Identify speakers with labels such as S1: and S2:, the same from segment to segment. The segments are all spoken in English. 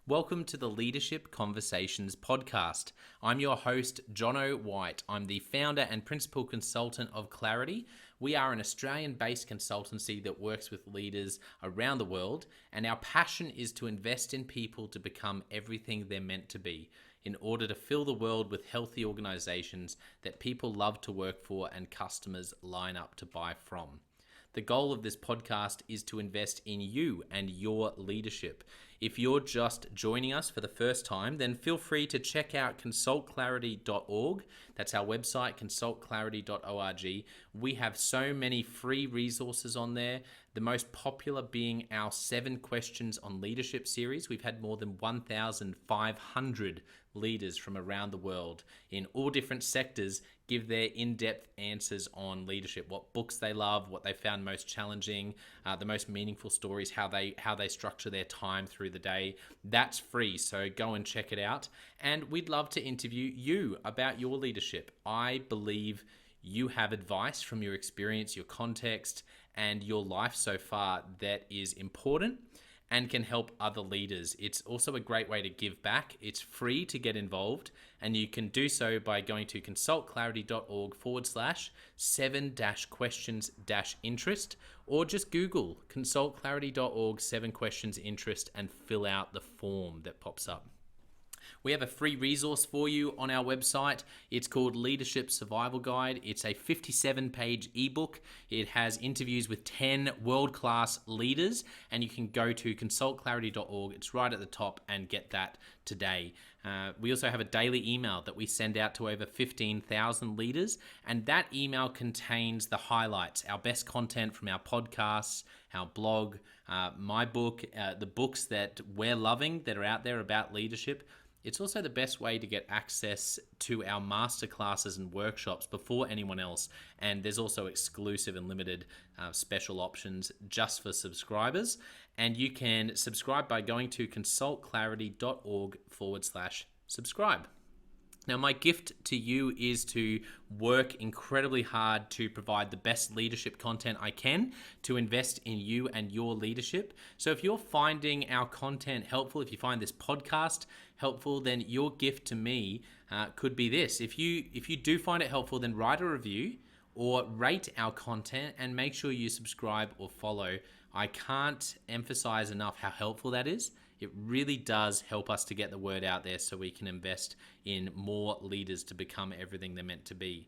S1: Welcome to the Leadership Conversations podcast. I'm your host, Jono White. I'm the founder and principal consultant of Clarity. We are an Australian-based consultancy that works with leaders around the world, and our passion is to invest in people to become everything they're meant to be in order to fill the world with healthy organizations that people love to work for and customers line up to buy from. The goal of this podcast is to invest in you and your leadership. If you're just joining us for the first time, then feel free to check out consultclarity.org. That's our website, consultclarity.org. We have so many free resources on there. The most popular being our 7 Questions on Leadership series. We've had more than 1,500 leaders from around the world in all different sectors give their in-depth answers on leadership, what books they love, what they found most challenging, the most meaningful stories, how they structure their time through the day. That's free, so go and check it out. And we'd love to interview you about your leadership. I believe you have advice from your experience, your context, and your life so far that is important and can help other leaders. It's also a great way to give back. It's free to get involved, and you can do so by going to consultclarity.org/7-questions-interest, or just Google consultclarity.org 7 questions interest and fill out the form that pops up. We have a free resource for you on our website. It's called Leadership Survival Guide. It's a 57-page ebook. It has interviews with 10 world-class leaders, and you can go to consultclarity.org. It's right at the top, and get that today. We also have a daily email that we send out to over 15,000 leaders, and that email contains the highlights, our best content from our podcasts, our blog, my book, the books that we're loving that are out there about leadership. It's also the best way to get access to our masterclasses and workshops before anyone else. And there's also exclusive and limited special options just for subscribers. And you can subscribe by going to consultclarity.org/subscribe. Now, my gift to you is to work incredibly hard to provide the best leadership content I can to invest in you and your leadership. So if you're finding our content helpful, if you find this podcast helpful, then your gift to me could be this. If you do find it helpful, then write a review or rate our content and make sure you subscribe or follow. I can't emphasize enough how helpful that is. It really does help us to get the word out there so we can invest in more leaders to become everything they're meant to be.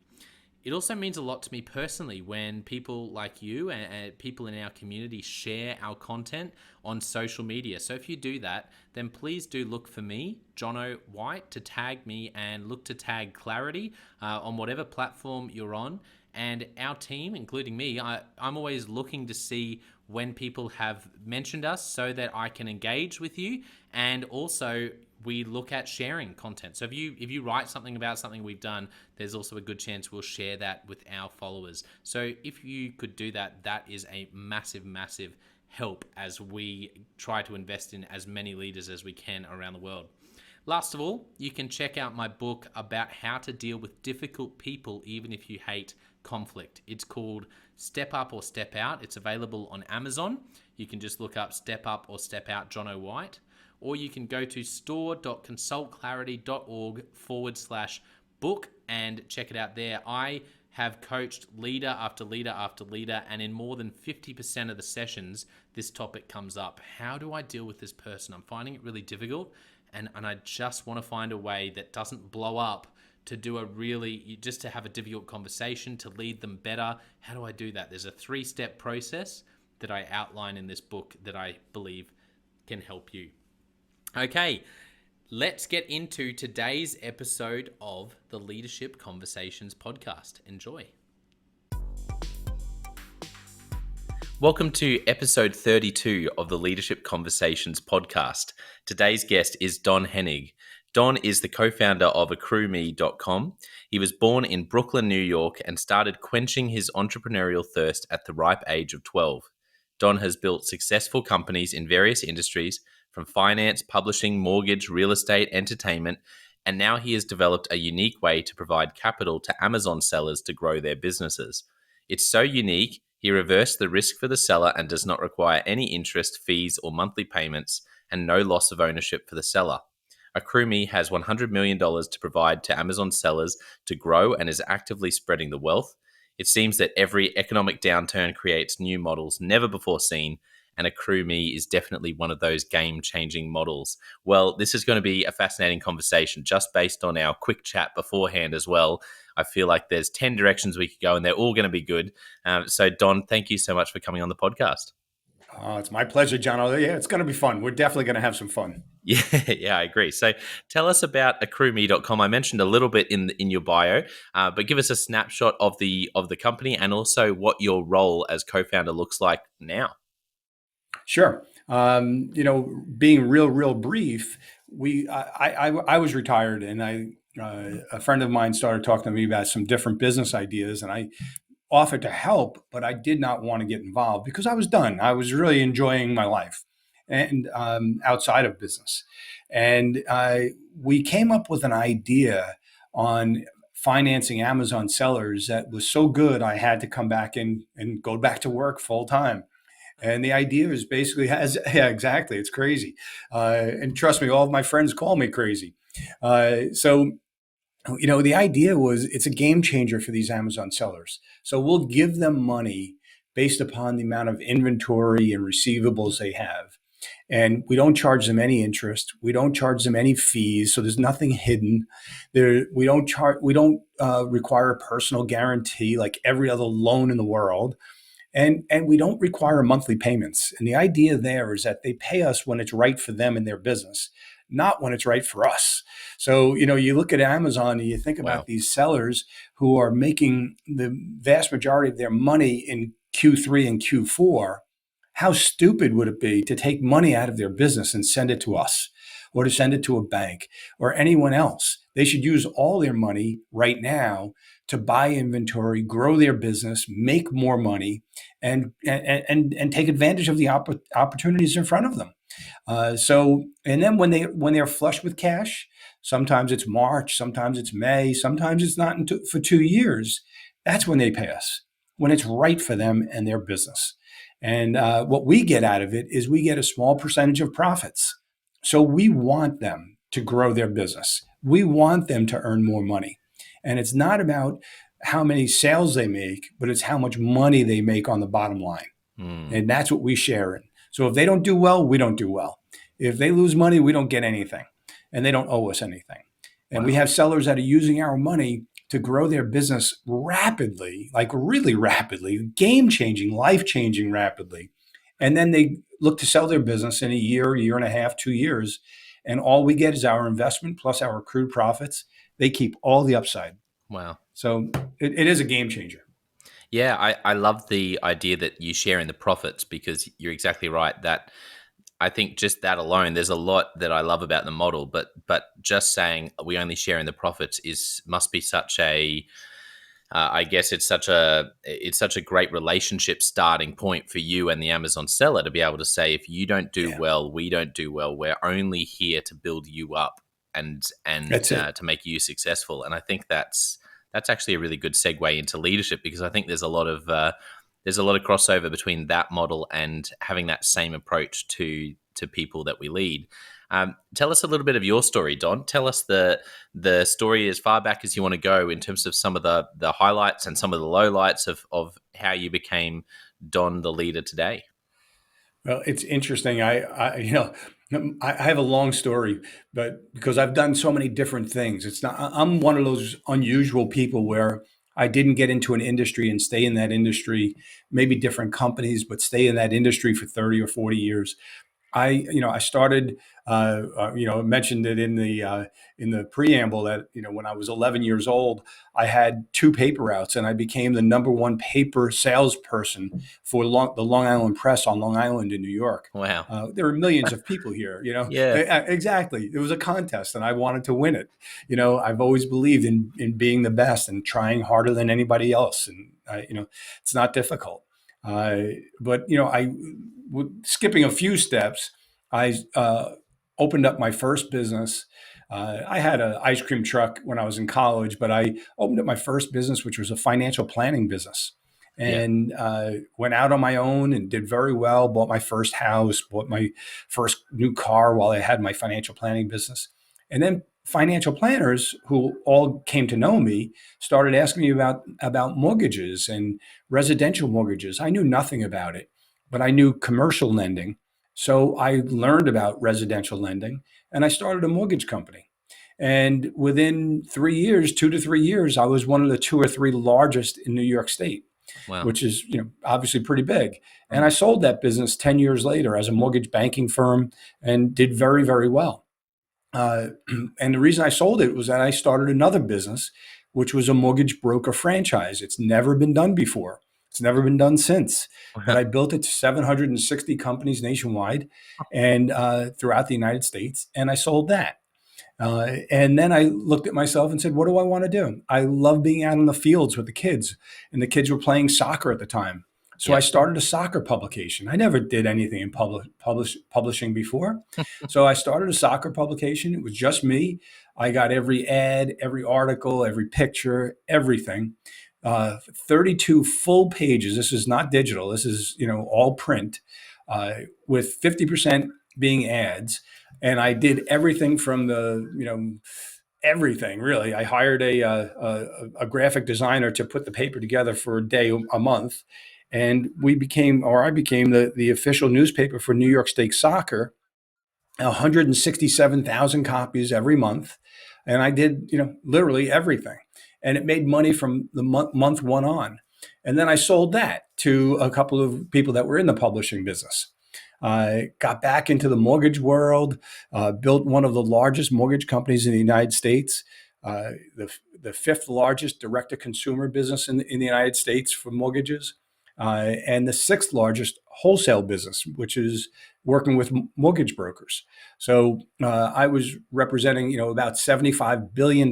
S1: It also means a lot to me personally when people like you and people in our community share our content on social media. So if you do that, then please do look for me, Jono White, to tag me, and look to tag Clarity on whatever platform you're on. And our team, including me, I'm always looking to see when people have mentioned us so that I can engage with you. And also we look at sharing content. So if you write something about something we've done, there's also a good chance we'll share that with our followers. So if you could do that, that is a massive, massive help as we try to invest in as many leaders as we can around the world. Last of all, you can check out my book about how to deal with difficult people even if you hate conflict. It's called Step Up or Step Out. It's available on Amazon. You can just look up Step Up or Step Out Jono White, or you can go to store.consultclarity.org/book and check it out there. I have coached leader after leader after leader, and in more than 50% of the sessions, this topic comes up. How do I deal with this person? I'm finding it really difficult, and I just want to find a way that doesn't blow up to just to have a difficult conversation, to lead them better. How do I do that? There's a 3-step process that I outline in this book that I believe can help you. Okay, let's get into today's episode of the Leadership Conversations podcast. Enjoy. Welcome to episode 32 of the Leadership Conversations podcast. Today's guest is Don Henig. Don is the co-founder of accrueme.com. He was born in Brooklyn, New York, and started quenching his entrepreneurial thirst at the ripe age of 12. Don has built successful companies in various industries, from finance, publishing, mortgage, real estate, entertainment, and now he has developed a unique way to provide capital to Amazon sellers to grow their businesses. It's so unique, he reversed the risk for the seller and does not require any interest, fees, or monthly payments, and no loss of ownership for the seller. AccrueMe has $100 million to provide to Amazon sellers to grow and is actively spreading the wealth. It seems that every economic downturn creates new models never before seen, and AccrueMe is definitely one of those game-changing models. Well, this is going to be a fascinating conversation just based on our quick chat beforehand as well. I feel like there's 10 directions we could go, and they're all going to be good. So, Don, thank you so much for coming on the podcast.
S2: It's my pleasure, John. Oh, yeah, it's going to be fun. We're definitely going to have some fun.
S1: Yeah, yeah, I agree. So tell us about accrueme.com. I mentioned a little bit in your bio, but give us a snapshot of the company and also what your role as co-founder looks like now.
S2: Sure. Being real brief, I was retired, and a friend of mine started talking to me about some different business ideas, and I offered to help, but I did not want to get involved because I was done. I was really enjoying my life and outside of business. And we came up with an idea on financing Amazon sellers that was so good, I had to come back and go back to work full time. And the idea is basically yeah, exactly. It's crazy. And trust me, all of my friends call me crazy. The idea was it's a game changer for these Amazon sellers. So we'll give them money based upon the amount of inventory and receivables they have. And we don't charge them any interest. We don't charge them any fees. So there's nothing hidden there. We don't require a personal guarantee like every other loan in the world. And we don't require monthly payments. And the idea there is that they pay us when it's right for them and their business, not when it's right for us. So, you look at Amazon and you think about these sellers who are making the vast majority of their money in Q3 and Q4. How stupid would it be to take money out of their business and send it to us or to send it to a bank or anyone else? They should use all their money right now to buy inventory, grow their business, make more money, and take advantage of the opportunities in front of them. And then when they're flush with cash, sometimes it's March, sometimes it's May, sometimes it's not for 2 years. That's when they pay us, when it's right for them and their business. And what we get out of it is we get a small percentage of profits. So we want them to grow their business. We want them to earn more money. And it's not about how many sales they make, but it's how much money they make on the bottom line. And that's what we share in. So if they don't do well, we don't do well. If they lose money, we don't get anything. And they don't owe us anything. And we have sellers that are using our money to grow their business rapidly, like really rapidly, game-changing, life-changing rapidly. And then they look to sell their business in a year and a half, 2 years. And all we get is our investment plus our accrued profits. They keep all the upside.
S1: Wow.
S2: So it is a game changer.
S1: Yeah, I love the idea that you share in the profits because you're exactly right. That I think just that alone, there's a lot that I love about the model, but just saying we only share in the profits must be such a I guess it's such a great relationship starting point for you and the Amazon seller to be able to say, if you don't do well, we don't do well. We're only here to build you up and to make you successful. And I think that's actually a really good segue into leadership, because I think there's a lot of crossover between that model and having that same approach to people that we lead. Tell us a little bit of your story, Don. Tell us the story as far back as you want to go in terms of some of the highlights and some of the lowlights of how you became Don, the leader today.
S2: Well, it's interesting. I have a long story, but because I've done so many different things, I'm one of those unusual people where I didn't get into an industry and stay in that industry, maybe different companies, but stay in that industry for 30 or 40 years. I started, mentioned it in the preamble that, when I was 11 years old, I had 2 paper routes and I became the number 1 paper salesperson for the Long Island Press on Long Island in New York.
S1: Wow.
S2: There are millions of people here,
S1: Yeah.
S2: Exactly. It was a contest and I wanted to win it. I've always believed in being the best and trying harder than anybody else. And, it's not difficult. Skipping a few steps, I opened up my first business. I had an ice cream truck when I was in college, but I opened up my first business, which was a financial planning business.
S1: Yeah.
S2: and went out on my own and did very well. Bought my first house, bought my first new car while I had my financial planning business. And then financial planners who all came to know me started asking me about mortgages and residential mortgages. I knew nothing about it, but I knew commercial lending. So I learned about residential lending and I started a mortgage company. And within 3 years, 2 to 3 years, I was one of the two or three largest in New York State,
S1: Wow.
S2: which is, obviously pretty big. And I
S1: Mm.
S2: sold that business 10 years later as a mortgage banking firm and did very, very well. Uh, and the reason I sold it was that I started another business, which was a mortgage broker franchise. It's never been done before. It's never been done since. But
S1: Wow.
S2: I built it to 760 companies nationwide and throughout the United States, and I sold that. And then I looked at myself and said, what do I want to do? I love being out in the fields with the kids, and the kids were playing soccer at the time. So I
S1: Yeah.
S2: started a soccer publication. I never did anything in publishing before. So I started a soccer publication. It was just me. I got every ad, every article, every picture, everything. 32 full pages. This is not digital. This is, all print, with 50% being ads. And I did everything from everything really. I hired a graphic designer to put the paper together for a day, a month, and I became the official newspaper for New York State Soccer. 167,000 copies every month, and I did literally everything, and it made money from the month one on, and then I sold that to a couple of people that were in the publishing business. I got back into the mortgage world, built one of the largest mortgage companies in the United States, the fifth largest direct to consumer business in the United States for mortgages, and the sixth largest wholesale business, which is working with mortgage brokers. So I was representing, about $75 billion,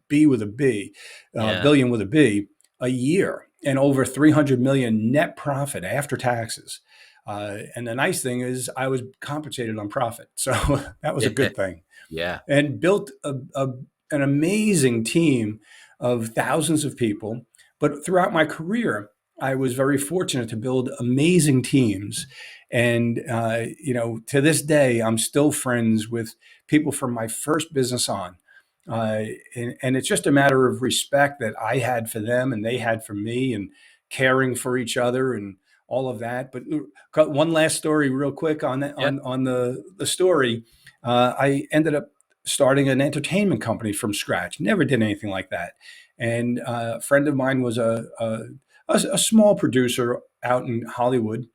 S2: B with a B,
S1: Yeah.
S2: billion with a B, a year, and over 300 million net profit after taxes. And the nice thing is I was compensated on profit. So that was a
S1: Yeah.
S2: good thing.
S1: Yeah.
S2: And built an amazing team of thousands of people. But throughout my career, I was very fortunate to build amazing teams. And, to this day, I'm still friends with people from my first business on. And it's just a matter of respect that I had for them and they had for me, and caring for each other and all of that. But got one last story real quick on that,
S1: Yeah.
S2: on the story. I ended up starting an entertainment company from scratch. Never did anything like that. And a friend of mine was a small producer out in Hollywood.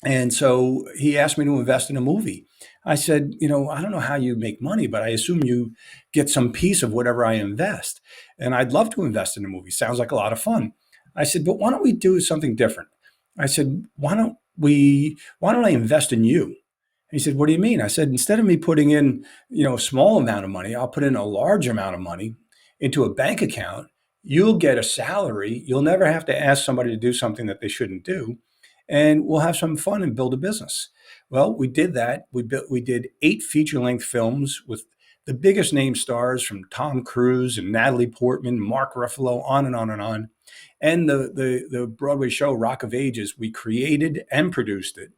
S2: And so he asked me to invest in a movie. I said, I don't know how you make money, but I assume you get some piece of whatever I invest. And I'd love to invest in a movie. Sounds like a lot of fun. I said, but why don't we do something different? I said, why don't I invest in you? He said, what do you mean? I said, instead of me putting in, a small amount of money, I'll put in a large amount of money into a bank account. You'll get a salary. You'll never have to ask somebody to do something that they shouldn't do. And we'll have some fun and build a business. Well, we did that. We did 8 feature-length films with the biggest name stars from Tom Cruise and Natalie Portman, Mark Ruffalo, on and on and on. And the Broadway show Rock of Ages, we created and produced it,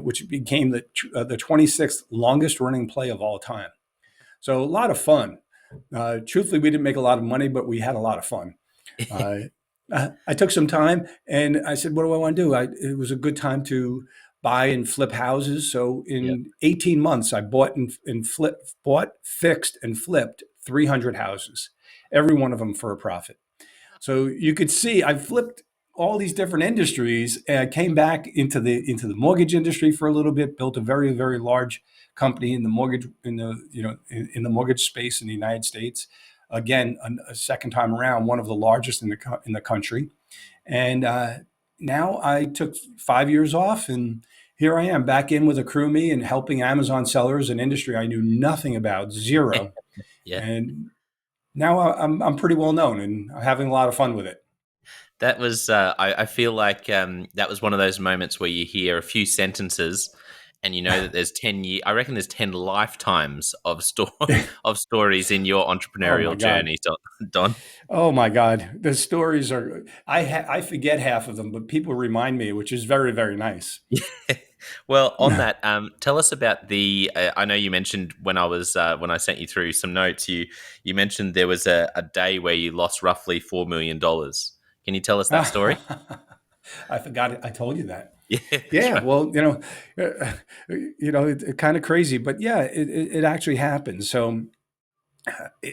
S2: which became the 26th longest running play of all time. So a lot of fun. Truthfully, we didn't make a lot of money, but we had a lot of fun. Uh, I took some time and I said, what do I want to do? It was a good time to buy and flip houses. So
S1: Yeah.
S2: in 18 months, I bought, fixed, and flipped 300 houses, every one of them for a profit. So you could see I flipped all these different industries, and I came back into the mortgage industry for a little bit, built a very, very large company in the mortgage in the mortgage space in the United States. Again, a second time around, one of the largest in the country. And now I took 5 years off, and here I am back in with a crew me and helping Amazon sellers, an industry I knew nothing about, zero.
S1: Yeah.
S2: And now I'm pretty well known and I'm having a lot of fun with it.
S1: That was, I feel like that was one of those moments where you hear a few sentences and you know that there's 10 years, I reckon there's 10 lifetimes of stories in your
S2: Oh my
S1: entrepreneurial
S2: God.
S1: journey, Don.
S2: Oh my God. The stories are, I forget half of them, but people remind me, which is very, very nice.
S1: Well, on that, tell us about the. I know you mentioned when I sent you through some notes, you mentioned there was a day where you lost roughly $4 million. Can you tell us that story?
S2: I forgot it. I told you that.
S1: Yeah, that's
S2: Yeah,
S1: right.
S2: well, it's kind of crazy, but yeah, it actually happened. So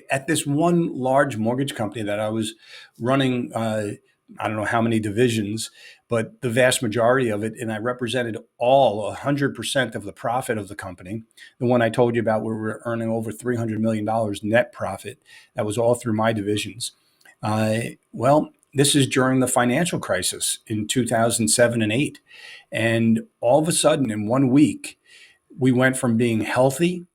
S2: at this one large mortgage company that I was running, I don't know how many divisions, but the vast majority of it, and I represented all 100% of the profit of the company. The one I told you about, where we were earning over $300 million net profit, that was all through my divisions. Well, this is during the financial crisis in 2007 and 8. And all of a sudden, in 1 week, we went from being healthy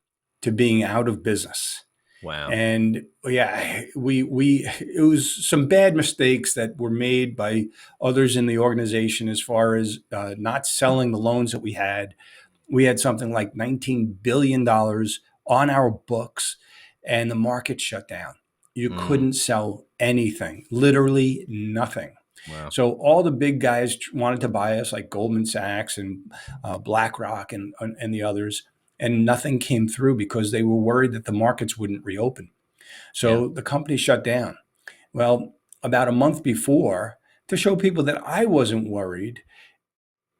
S2: to being out of business.
S1: Wow.
S2: And yeah, we it was some bad mistakes that were made by others in the organization as far as not selling the loans that we had. We had something like $19 billion on our books, and the market shut down. You
S1: Mm,
S2: couldn't sell anything, literally nothing.
S1: wow.
S2: So all the big guys wanted to buy us, like Goldman Sachs and BlackRock and the others, and nothing came through because they were worried that the markets wouldn't reopen.
S1: Yeah.
S2: So the company shut down. Well, about a month before, to show people that I wasn't worried,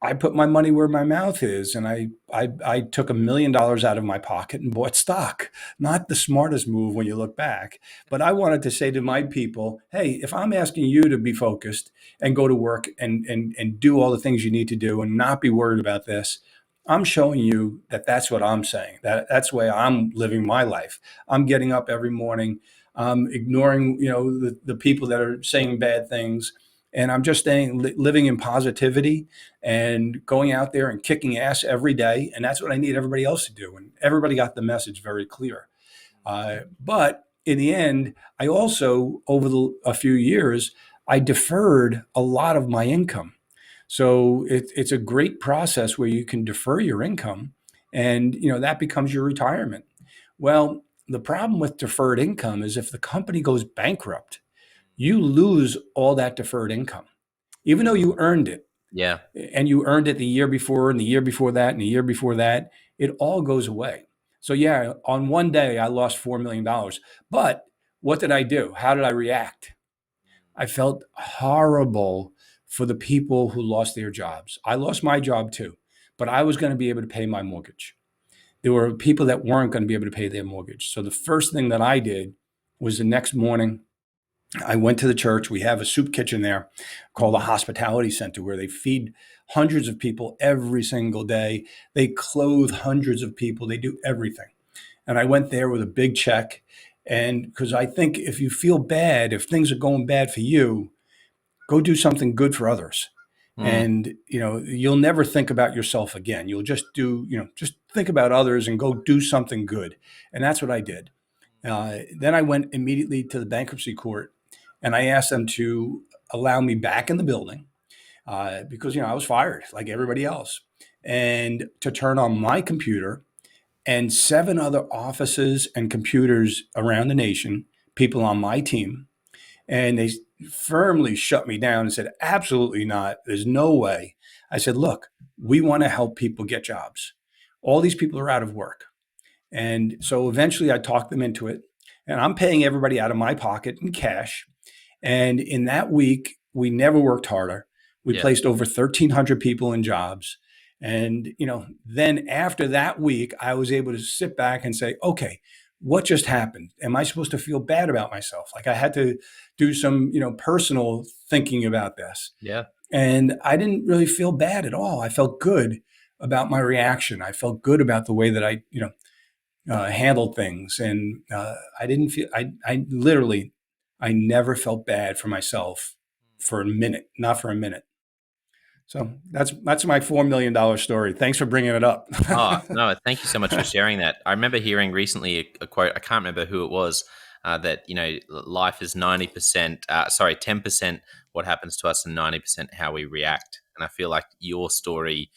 S2: I put my money where my mouth is, and I took $1 million out of my pocket and bought stock. Not the smartest move when you look back, but I wanted to say to my people, hey, if I'm asking you to be focused and go to work and do all the things you need to do and not be worried about this, I'm showing you that that's what I'm saying. That's the way I'm living my life. I'm getting up every morning, ignoring the people that are saying bad things, and I'm just staying living in positivity and going out there and kicking ass every day. And that's what I need everybody else to do. And everybody got the message very clear. But in the end, I also, a few years, I deferred a lot of my income. So it's a great process where you can defer your income, and that becomes your retirement. Well, the problem with deferred income is if the company goes bankrupt, you lose all that deferred income, even though
S1: Mm,
S2: you earned it,
S1: yeah.
S2: and you earned it the year before and the year before that and the year before that. It all goes away. So yeah, on one day I lost $4 million. But what did I do? How did I react? I felt horrible for the people who lost their jobs. I lost my job too, but I was going to be able to pay my mortgage. There were people that weren't going to be able to pay their mortgage. So the first thing that I did was the next morning I went to the church. We have a soup kitchen there called a
S1: Mhm.
S2: hospitality center where they feed hundreds of people every single day. They clothe hundreds of people. They do everything. And I went there with a big check. And because I think if you feel bad, if things are going bad for you, go do something good for others.
S1: Mm,
S2: And you'll never think about yourself again. You'll just just think about others and go do something good. And that's what I did. Then I went immediately to the bankruptcy court, and I asked them to allow me back in the building because I was fired like everybody else, and to turn on my computer and seven other offices and computers around the nation, people on my team, and they firmly shut me down and said, "Absolutely not. There's no way." I said, "Look, we want to help people get jobs. All these people are out of work." And so eventually I talked them into it. And I'm paying everybody out of my pocket in cash. And in that week, we never worked harder. We
S1: yeah.
S2: placed over 1,300 people in jobs. And, then after that week, I was able to sit back and say, okay, what just happened? Am I supposed to feel bad about myself? Like I had to do some, personal thinking about this.
S1: Yeah.
S2: And I didn't really feel bad at all. I felt good about my reaction. I felt good about the way that I handled things, and I didn't feel. I literally, I never felt bad for myself for a minute, not for a minute. So that's my $4 million story. Thanks for bringing it up.
S1: Oh, no, thank you so much for sharing that. I remember hearing recently a quote, I can't remember who it was, that, life is 90%, 10% what happens to us and 90% how we react. And I feel like your story,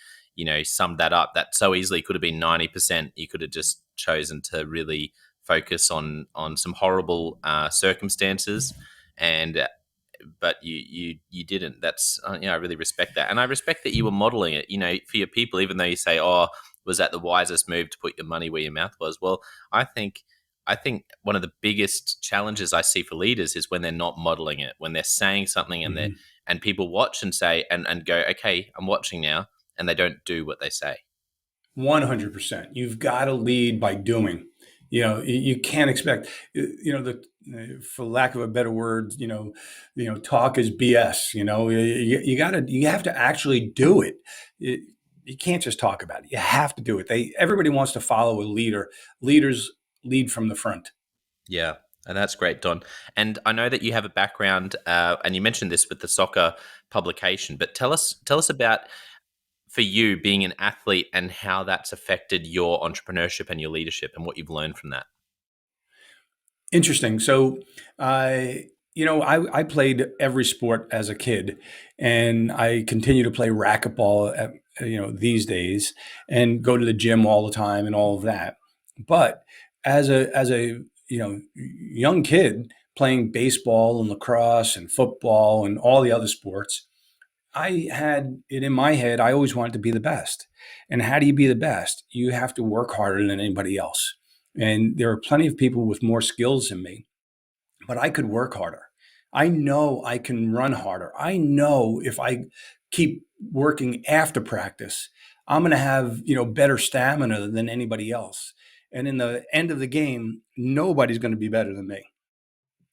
S1: summed that up. That so easily could have been 90%. You could have just chosen to really focus on some horrible circumstances, and but you didn't. That's I really respect that, and I respect that you were modeling it. For your people, even though you say, "Oh, was that the wisest move to put your money where your mouth was?" Well, I think one of the biggest challenges I see for leaders is when they're not modeling it, when they're saying something and
S2: Mhm.
S1: and people watch and say and go, "Okay, I'm watching now," and they don't do what they say.
S2: 100%. You've got to lead by doing. You can't expect, for lack of a better word, talk is BS. You have to actually do it. You, you can't just talk about it. You have to do it. Everybody wants to follow a leader. Leaders lead from the front.
S1: Yeah, and that's great, Don. And I know that you have a background, and you mentioned this with the soccer publication. But tell us about for you being an athlete and how that's affected your entrepreneurship and your leadership and what you've learned from that.
S2: Interesting. So, I played every sport as a kid, and I continue to play racquetball these days, and go to the gym all the time and all of that. But as a young kid playing baseball and lacrosse and football and all the other sports, I had it in my head. I always wanted to be the best. And how do you be the best? You have to work harder than anybody else. And there are plenty of people with more skills than me, but I could work harder. I know I can run harder. I know if I keep working after practice, I'm going to have, better stamina than anybody else. And in the end of the game, nobody's going to be better than me.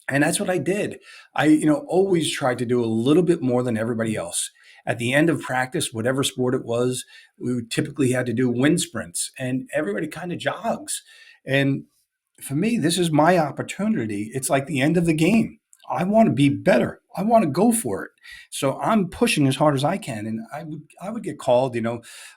S2: And that's what I did. I, always tried to do a little bit more than everybody else. At the end of practice, whatever sport it was, we typically had to do wind sprints, and everybody kind of jogs. And for me, this is my opportunity. It's like the end of the game. I want to be better. I want to go for it. So I'm pushing as hard as I can. And I would get called,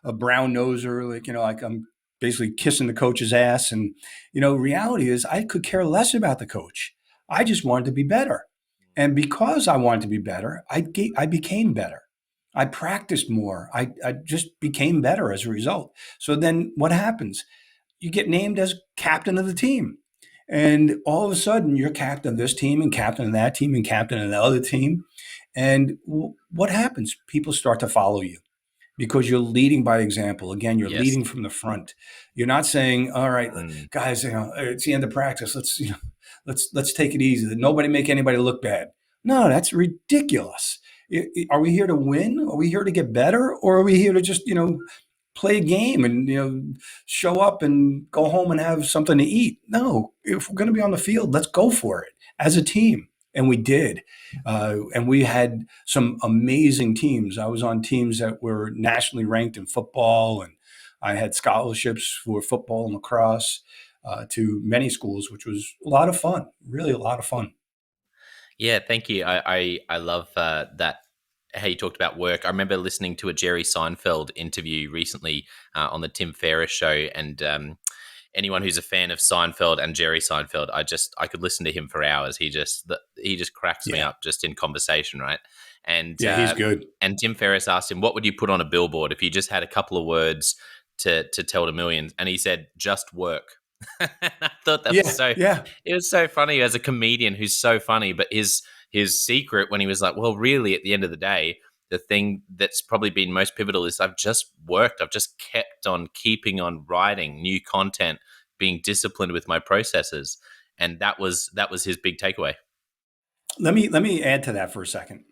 S2: a brown noser, like I'm basically kissing the coach's ass. And, reality is I could care less about the coach. I just wanted to be better. And because I wanted to be better, I became better. I practiced more. I just became better as a result. So then what happens? You get named as captain of the team. And all of a sudden, you're captain of this team and captain of that team and captain of the other team. And what happens? People start to follow you because you're leading by example. Again, you're
S1: Yes.
S2: leading from the front. You're not saying, "All right,
S1: Mm.
S2: guys, it's the end of practice. Let's take it easy. Nobody make anybody look bad." No, that's ridiculous. Are we here to win? Are we here to get better? Or are we here to just, play a game and show up and go home and have something to eat? No, if we're going to be on the field, let's go for it as a team. And we did. And we had some amazing teams. I was on teams that were nationally ranked in football, and I had scholarships for football and lacrosse to many schools, which was a lot of fun, really a lot of fun.
S1: Yeah, thank you. I love that how you talked about work. I remember listening to a Jerry Seinfeld interview recently on the Tim Ferriss show, and anyone who's a fan of Seinfeld and Jerry Seinfeld, I could listen to him for hours. He just cracks me
S2: Yeah.
S1: up just in conversation, right? And
S2: Yeah, he's good.
S1: and Tim Ferriss asked him, "What would you put on a billboard if you just had a couple of words to tell to millions?" And he said, "Just work." And I thought that was
S2: Yeah.
S1: so.
S2: Yeah.
S1: It was so funny as a comedian who's so funny, but his secret when he was like, well, really, at the end of the day, the thing that's probably been most pivotal is I've just worked. I've just kept on keeping on writing new content, being disciplined with my processes, and that was his big takeaway.
S2: Let me add to that for a second,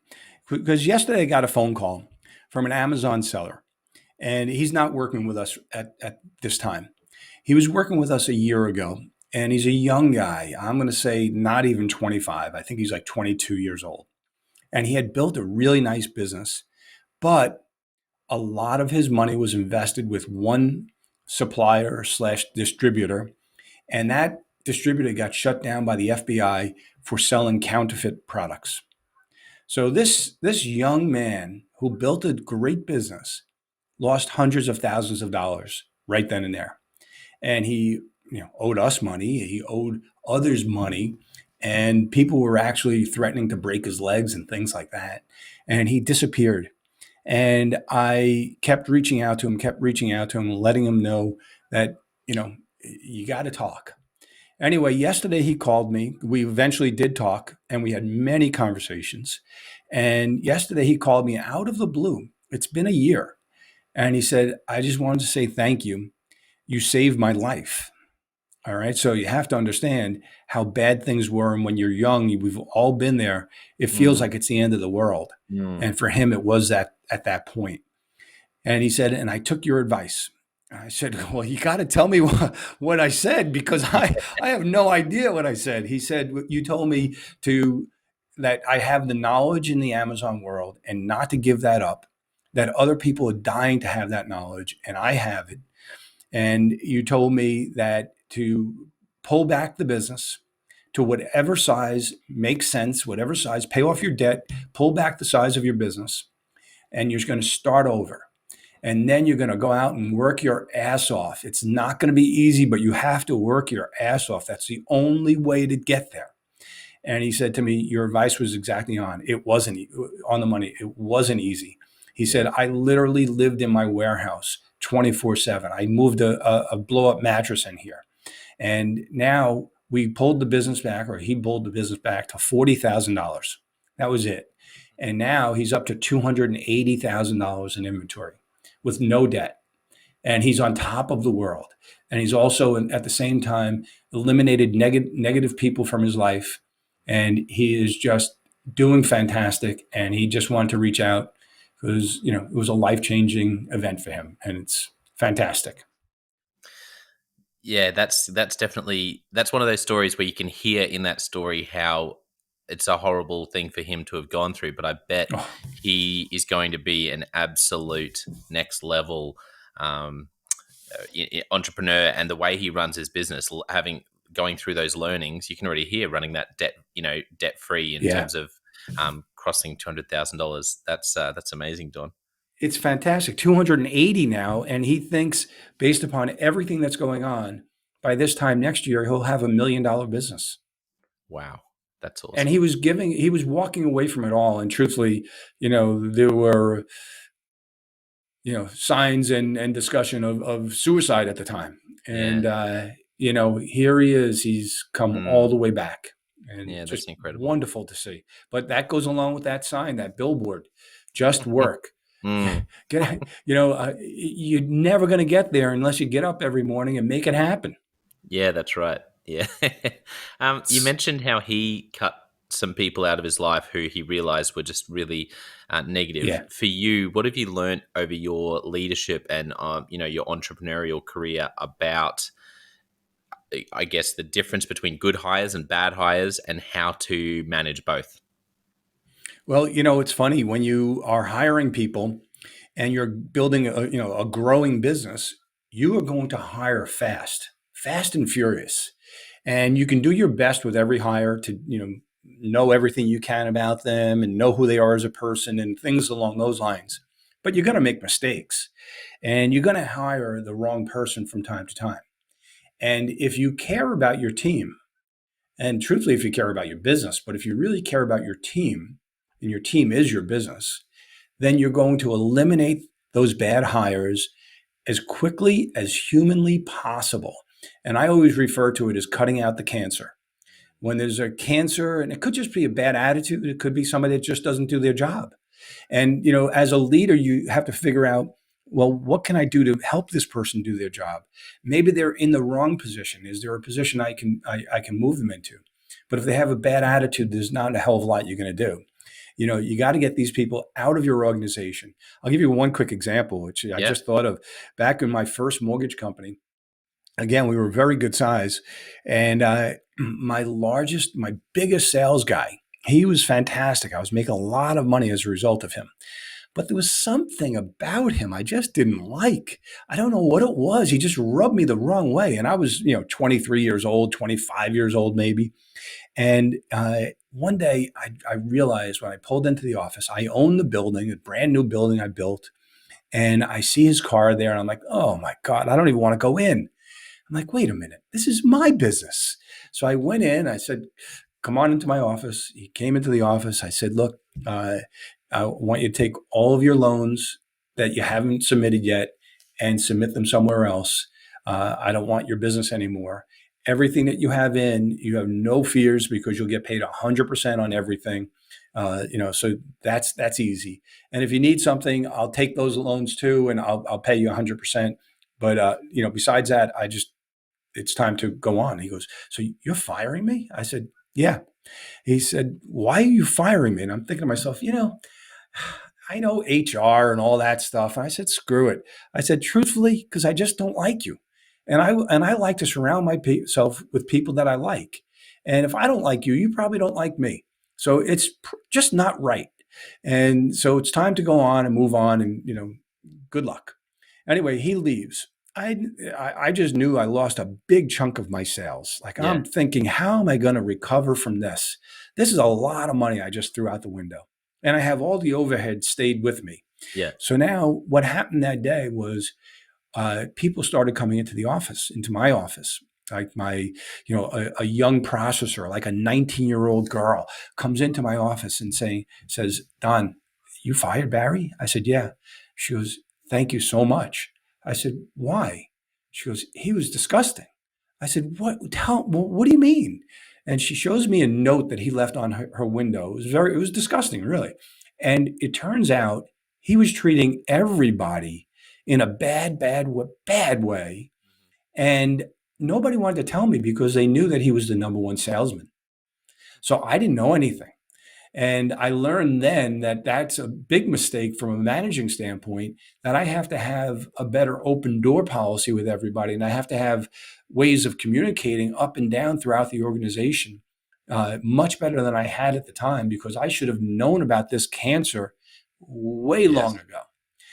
S2: because yesterday I got a phone call from an Amazon seller, and he's not working with us at this time. He was working with us a year ago, and he's a young guy. I'm going to say not even 25. I think he's like 22 years old. And he had built a really nice business, but a lot of his money was invested with one supplier slash distributor, and that distributor got shut down by the FBI for selling counterfeit products. So this young man who built a great business lost hundreds of thousands of dollars right then and there. And he, owed us money. He owed others money, and people were actually threatening to break his legs and things like that. And he disappeared. And I kept reaching out to him, letting him know that, you got to talk. Anyway, yesterday he called me. We eventually did talk and we had many conversations. And yesterday he called me out of the blue. It's been a year. And he said, I just wanted to say thank you. You saved my life. All right. So you have to understand how bad things were. And when you're young, we've all been there. It feels
S1: Mm,
S2: like it's the end of the world.
S1: mm.
S2: And for him, it was that at that point. And he said, and I took your advice. I said, well, you got to tell me what I said because I have no idea what I said. He said, you told me that I have the knowledge in the Amazon world and not to give that up, that other people are dying to have that knowledge and I have it. And you told me that to pull back the business to whatever size makes sense, whatever size, pay off your debt, pull back the size of your business, and you're going to start over. And then you're going to go out and work your ass off. It's not going to be easy, but you have to work your ass off. That's the only way to get there. And he said to me, your advice was exactly on. It wasn't on the money. It wasn't easy. He
S1: Yeah.
S2: said, I literally lived in my warehouse 24/7. I moved a blow up mattress in here. And now we pulled the business back, or he pulled the business back to $40,000. That was it. And now he's up to $280,000 in inventory with no debt. And he's on top of the world. And he's also, at the same time, eliminated negative people from his life. And he is just doing fantastic. And he just wanted to reach out because, it was a life-changing event for him. And it's fantastic.
S1: Yeah, that's definitely that's one of those stories where you can hear in that story how it's a horrible thing for him to have gone through, but I bet
S2: Oh,
S1: he is going to be an absolute next level um, entrepreneur, and the way he runs his business, having going through those learnings, you can already hear running that debt free in
S2: yeah.
S1: terms of crossing $200,000. That's amazing, Don.
S2: It's fantastic. 280 now. And he thinks, based upon everything that's going on, by this time next year, he'll have $1 million business.
S1: Wow, that's
S2: And
S1: awesome.
S2: he was walking away from it all. And truthfully, there were, signs and discussion of suicide at the time. And,
S1: Yeah,
S2: here he is. He's come all
S1: mm,
S2: the way back and
S1: yeah,
S2: just
S1: that's incredible.
S2: wonderful to see. But that goes along with that sign, that billboard, just work.
S1: Mm.
S2: You're never going to get there unless you get up every morning and make it happen.
S1: Yeah, that's right. Yeah. You mentioned how he cut some people out of his life who he realized were just really negative.
S2: Yeah.
S1: For you, what have you learned over your leadership and your entrepreneurial career about, I guess, the difference between good hires and bad hires and how to manage both?
S2: Well, it's funny when you are hiring people and you're building a growing business, you are going to hire fast and furious. And you can do your best with every hire to, know everything you can about them and know who they are as a person and things along those lines. But you're going to make mistakes and you're going to hire the wrong person from time to time. And if you care about your team, and truthfully, if you care about your business, but if you really care about your team and your team is your business, then you're going to eliminate those bad hires as quickly as humanly possible. And I always refer to it as cutting out the cancer. When there's a cancer, and it could just be a bad attitude, it could be somebody that just doesn't do their job. And as a leader, you have to figure out, well, what can I do to help this person do their job? Maybe they're in the wrong position. Is there a position I can move them into? But if they have a bad attitude, there's not a hell of a lot you're going to do. You got to get these people out of your organization. I'll give you one quick example, which I
S1: Yeah.
S2: just thought of back in my first mortgage company. Again, we were very good size. And my biggest sales guy, he was fantastic. I was making a lot of money as a result of him. But there was something about him I just didn't like. I don't know what it was. He just rubbed me the wrong way. And I was, 23 years old, 25 years old, maybe. And one day I realized when I pulled into the office, I owned the building, a brand new building I built. And I see his car there. And I'm like, oh my God, I don't even want to go in. I'm like, wait a minute, this is my business. So I went in, I said, come on into my office. He came into the office. I said, look, I want you to take all of your loans that you haven't submitted yet and submit them somewhere else. I don't want your business anymore. Everything that you have in, you have no fears because you'll get paid 100% on everything. So that's easy. And if you need something, I'll take those loans too, and I'll pay you 100%. But besides that, it's time to go on. He goes, so you're firing me? I said, yeah. He said, why are you firing me? And I'm thinking to myself, I know HR and all that stuff. And I said, screw it. I said, truthfully, because I just don't like you. And I like to surround myself with people that I like. And if I don't like you, you probably don't like me. So it's just not right. And so it's time to go on and move on and, good luck. Anyway, he leaves. I just knew I lost a big chunk of my sales. Like
S1: Yeah.
S2: I'm thinking, how am I going to recover from this? This is a lot of money I just threw out the window. And I have all the overhead stayed with me.
S1: Yeah.
S2: So now what happened that day was people started coming into my office. Like a young processor, like a 19-year-old girl comes into my office and says, Don, you fired Barry? I said, yeah. She goes, thank you so much. I said, why? She goes, he was disgusting. I said, what? What do you mean? And she shows me a note that he left on her window. It was disgusting, really. And it turns out he was treating everybody in a bad way. And nobody wanted to tell me because they knew that he was the number one salesman. So I didn't know anything. And I learned then that that's a big mistake from a managing standpoint, that I have to have a better open door policy with everybody. And I have to have ways of communicating up and down throughout the organization much better than I had at the time, because I should have known about this cancer way long ago.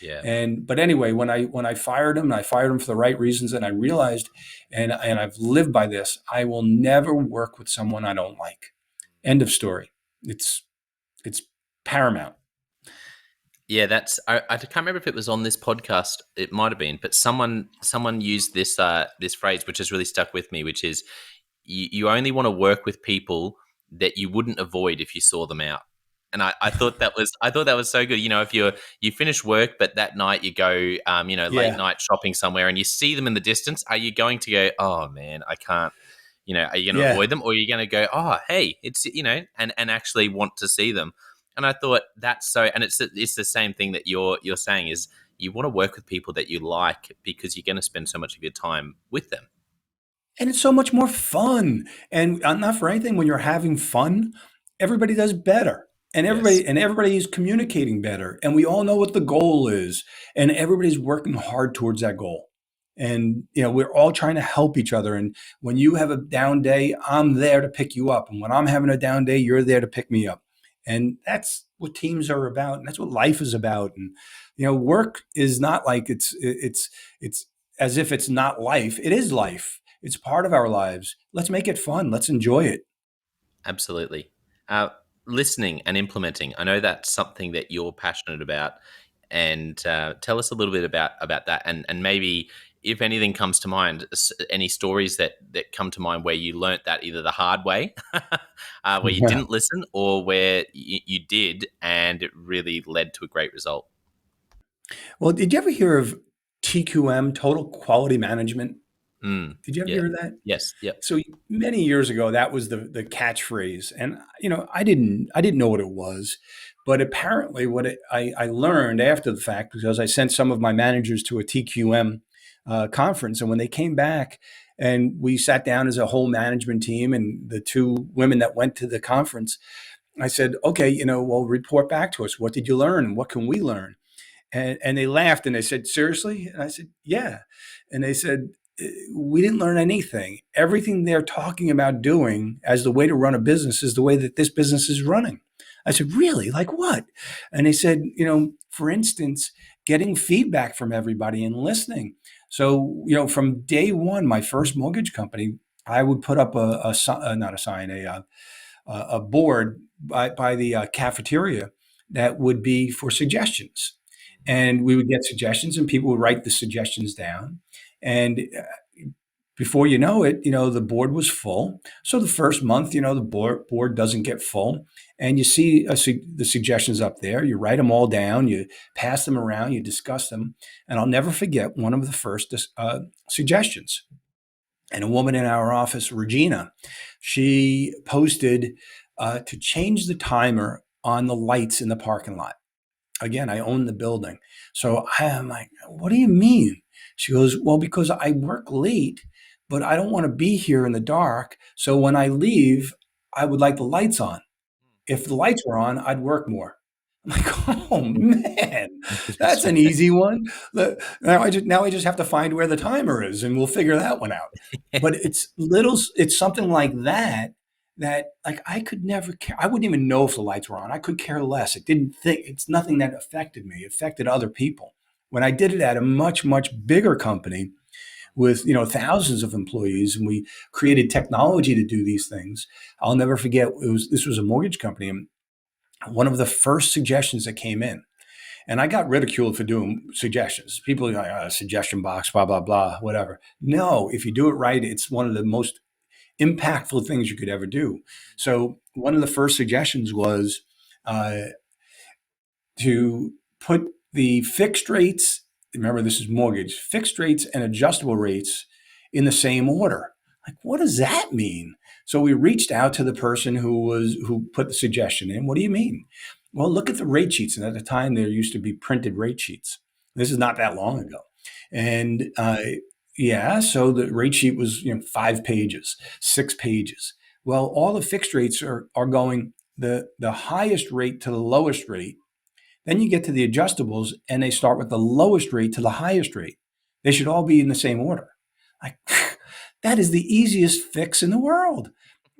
S1: Yeah.
S2: But anyway, when I fired him, and I fired him for the right reasons, and I realized, and I've lived by this, I will never work with someone I don't like. End of story. It's paramount.
S1: Yeah, I can't remember if it was on this podcast. It might have been, but someone used this phrase, which has really stuck with me, which is you only want to work with people that you wouldn't avoid if you saw them out. And I thought that was so good. If you finish work, but that night you go late night shopping somewhere and you see them in the distance, are you going to go, oh man, I can't? Are you going to avoid them, or are you going to go, oh hey, it's and actually want to see them? And I thought that's so, and it's the same thing that you're saying, is you want to work with people that you like because you're going to spend so much of your time with them.
S2: And it's so much more fun. And not for anything, when you're having fun, everybody does better. And
S1: Yes.
S2: everybody is communicating better. And we all know what the goal is. And everybody's working hard towards that goal. And we're all trying to help each other. And when you have a down day, I'm there to pick you up. And when I'm having a down day, you're there to pick me up. And that's what teams are about. And that's what life is about. And work is not like it's as if it's not life. It is life. It's part of our lives. Let's make it fun. Let's enjoy it.
S1: Absolutely. Listening and implementing. I know that's something that you're passionate about, and tell us a little bit about that, and maybe if anything comes to mind, any stories that come to mind where you learnt that either the hard way, where you didn't listen, or where you did and it really led to a great result.
S2: Well, did you ever hear of TQM, Total Quality Management? Did you ever
S1: Yeah.
S2: hear that?
S1: Yes. Yep.
S2: So many years ago, that was the catchphrase, and I didn't know what it was, but apparently, I learned after the fact, because I sent some of my managers to a TQM conference, and when they came back, and we sat down as a whole management team, and the two women that went to the conference, I said, okay, well, report back to us. What did you learn? What can we learn? And they laughed and they said, seriously? And I said, yeah. And they said, we didn't learn anything. Everything they're talking about doing as the way to run a business is the way that this business is running. I said, really? Like what? And they said, for instance, getting feedback from everybody and listening. So, from day one, my first mortgage company, I would put up a board by the cafeteria that would be for suggestions. And we would get suggestions and people would write the suggestions down. And Before you know it, the board was full. So the first month, the board doesn't get full, and you see the suggestions up there. You write them all down. You pass them around. You discuss them. And I'll never forget one of the first suggestions. And a woman in our office, Regina, she posted to change the timer on the lights in the parking lot. Again, I own the building. So I am like, what do you mean? She goes, well, because I work late, but I don't want to be here in the dark. So when I leave, I would like the lights on. If the lights were on, I'd work more. I'm like, oh man, that's an easy one. Now I just have to find where the timer is, and we'll figure that one out. But it's something like that like I could never care. I wouldn't even know if the lights were on. I could care less. It's nothing that affected me. It affected other people. When I did it at a much, much bigger company with thousands of employees, and we created technology to do these things, I'll never forget. This was a mortgage company, and one of the first suggestions that came in, and I got ridiculed for doing suggestions. People are like, suggestion box, blah, blah, blah, whatever. No, if you do it right, it's one of the most impactful things you could ever do. So one of the first suggestions was uh, to put the fixed rates, remember this is mortgage, fixed rates and adjustable rates in the same order. Like, what does that mean? So we reached out to the person who put the suggestion in. What do you mean? Well, look at the rate sheets. And at the time, there used to be printed rate sheets. This is not that long ago. And yeah, so the rate sheet was 5 pages, 6 pages. Well, all the fixed rates are going the highest rate to the lowest rate. Then you get to the adjustables, and they start with the lowest rate to the highest rate. They should all be in the same order. Like, that is the easiest fix in the world.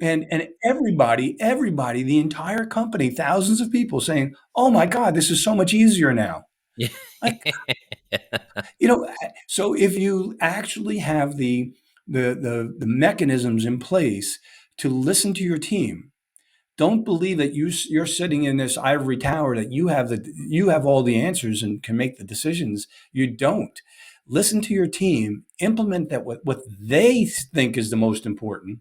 S2: And everybody, the entire company, thousands of people saying, "Oh my God, this is so much easier now."
S1: Yeah.
S2: Like, so if you actually have the mechanisms in place to listen to your team, don't believe that you're sitting in this ivory tower, that you have all the answers and can make the decisions. You don't. Listen to your team, implement that what they think is the most important,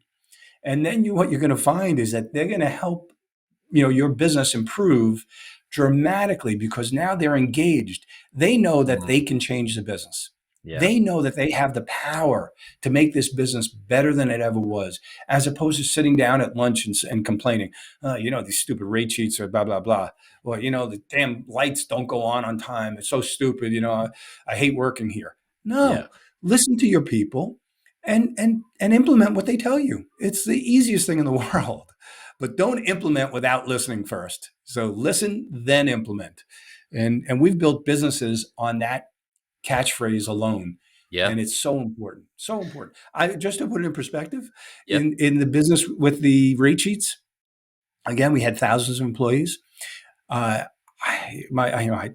S2: and then what you're going to find is that they're going to help your business improve dramatically, because now they're engaged. They know that they can change the business.
S1: Yeah.
S2: They know that they have the power to make this business better than it ever was, as opposed to sitting down at lunch and complaining, these stupid rate sheets are blah, blah, blah. Or, the damn lights don't go on time. It's so stupid. I hate working here.
S1: Yeah.
S2: No, listen to your people and implement what they tell you. It's the easiest thing in the world. But don't implement without listening first. So listen, then implement. And we've built businesses on that catchphrase alone.
S1: Yeah.
S2: And it's so important. So important. I just to put it in perspective,
S1: Yep.
S2: in the business with the rate sheets, again, we had thousands of employees. I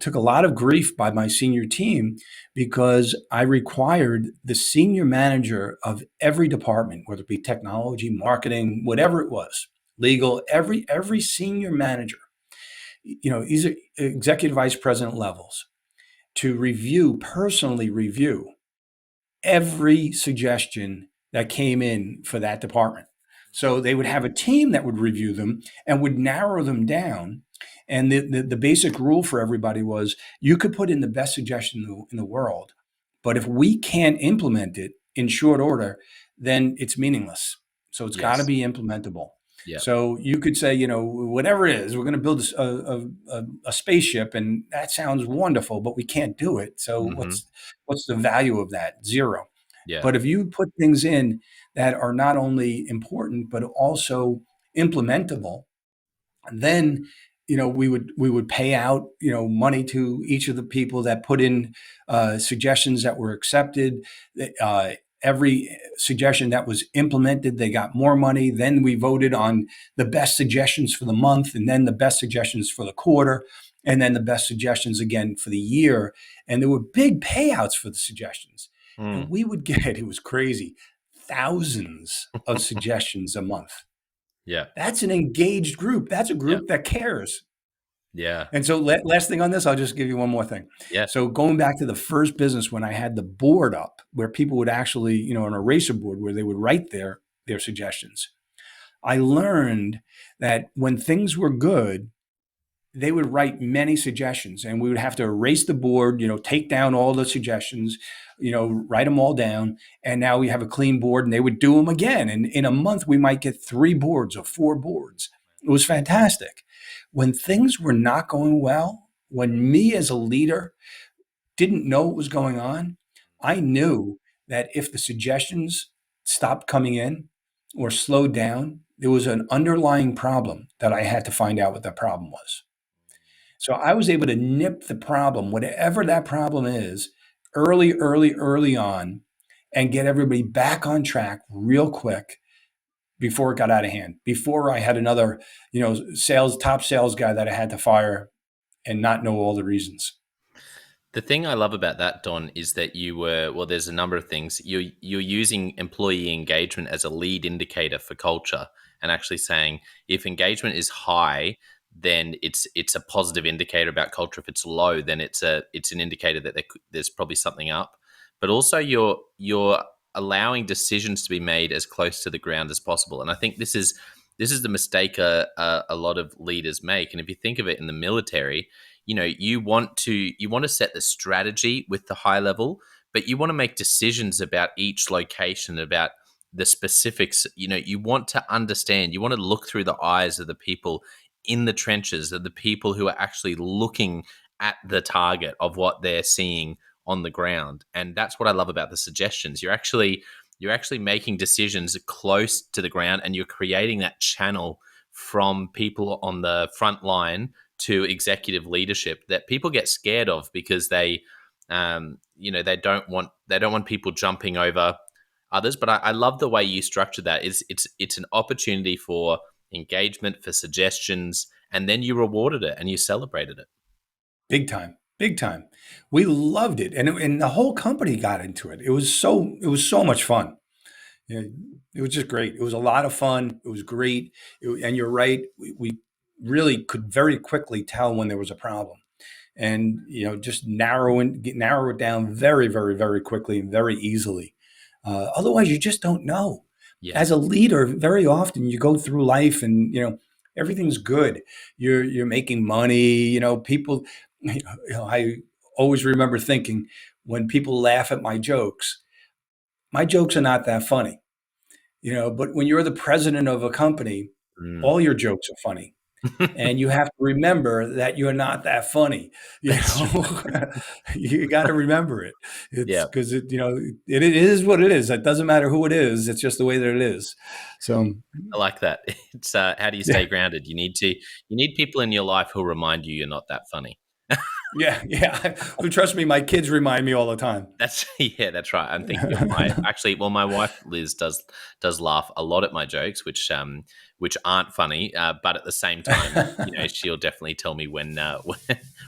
S2: took a lot of grief by my senior team because I required the senior manager of every department, whether it be technology, marketing, whatever it was, legal, every senior manager, these are executive vice president levels, to personally review every suggestion that came in for that department. So they would have a team that would review them and would narrow them down. And the basic rule for everybody was, you could put in the best suggestion in the world, but if we can't implement it in short order, then it's meaningless. So it's got to be implementable.
S1: Yeah.
S2: So you could say, whatever it is, we're going to build a spaceship, and that sounds wonderful, but we can't do it. So what's the value of that? Zero.
S1: Yeah.
S2: But if you put things in that are not only important but also implementable, then we would pay out money to each of the people that put in suggestions that were accepted. Every suggestion that was implemented, they got more money. Then we voted on the best suggestions for the month, and then the best suggestions for the quarter, and then the best suggestions again for the year. And there were big payouts for the suggestions. And we would get, it was crazy, thousands of suggestions a month.
S1: Yeah.
S2: That's an engaged group. That's a group that cares.
S1: Yeah.
S2: And so last thing on this, I'll just give you one more thing.
S1: Yeah.
S2: So going back to the first business when I had the board up where people would actually, an eraser board where they would write their suggestions. I learned that when things were good, they would write many suggestions and we would have to erase the board, take down all the suggestions, write them all down. And now we have a clean board and they would do them again. And in a month, we might get 3 boards or 4 boards. It was fantastic. When things were not going well, when me as a leader didn't know what was going on, I knew that if the suggestions stopped coming in or slowed down, there was an underlying problem that I had to find out what that problem was. So I was able to nip the problem, whatever that problem is, early, early, early on, and get everybody back on track real quick before it got out of hand. Before I had another, top sales guy that I had to fire and not know all the reasons.
S1: The thing I love about that, Don, is that there's a number of things. You're using employee engagement as a lead indicator for culture and actually saying if engagement is high, then it's a positive indicator about culture. If it's low, then it's an indicator that there's probably something up. But also you're allowing decisions to be made as close to the ground as possible. And I think this is the mistake a lot of leaders make. And if you think of it in the military, you want to set the strategy with the high level, but you want to make decisions about each location, about the specifics. You want to understand, you want to look through the eyes of the people in the trenches, of the people who are actually looking at the target of what they're seeing on the ground. And that's what I love about the suggestions. You're actually making decisions close to the ground, and you're creating that channel from people on the front line to executive leadership that people get scared of because they don't want people jumping over others. But I love the way you structure that. It's an opportunity for engagement, for suggestions, and then you rewarded it and you celebrated it.
S2: Big time, big time. We loved it, and the whole company got into it. It was so much fun. Yeah, it was just great. It was a lot of fun. It was great. And you're right. We really could very quickly tell when there was a problem, and just narrow it down very, very, very quickly and very easily. Otherwise, you just don't know.
S1: Yeah.
S2: As a leader, very often you go through life and everything's good. You're making money. People. I always remember thinking when people laugh at my jokes are not that funny. But when you're the president of a company,
S1: Mm.
S2: all your jokes are funny. And you have to remember that you're not that funny.
S1: That's true.
S2: You got to remember it. It's
S1: Yeah.
S2: because it is what it is. It doesn't matter who it is. It's just the way that it is. So
S1: I like that. It's how do you
S2: yeah,
S1: stay grounded? You need people in your life who remind you you're not that funny.
S2: yeah. Well, trust me, my kids remind me all the time.
S1: That's right. I'm thinking of my wife Liz does laugh a lot at my jokes, which aren't funny, but at the same time, she'll definitely tell me when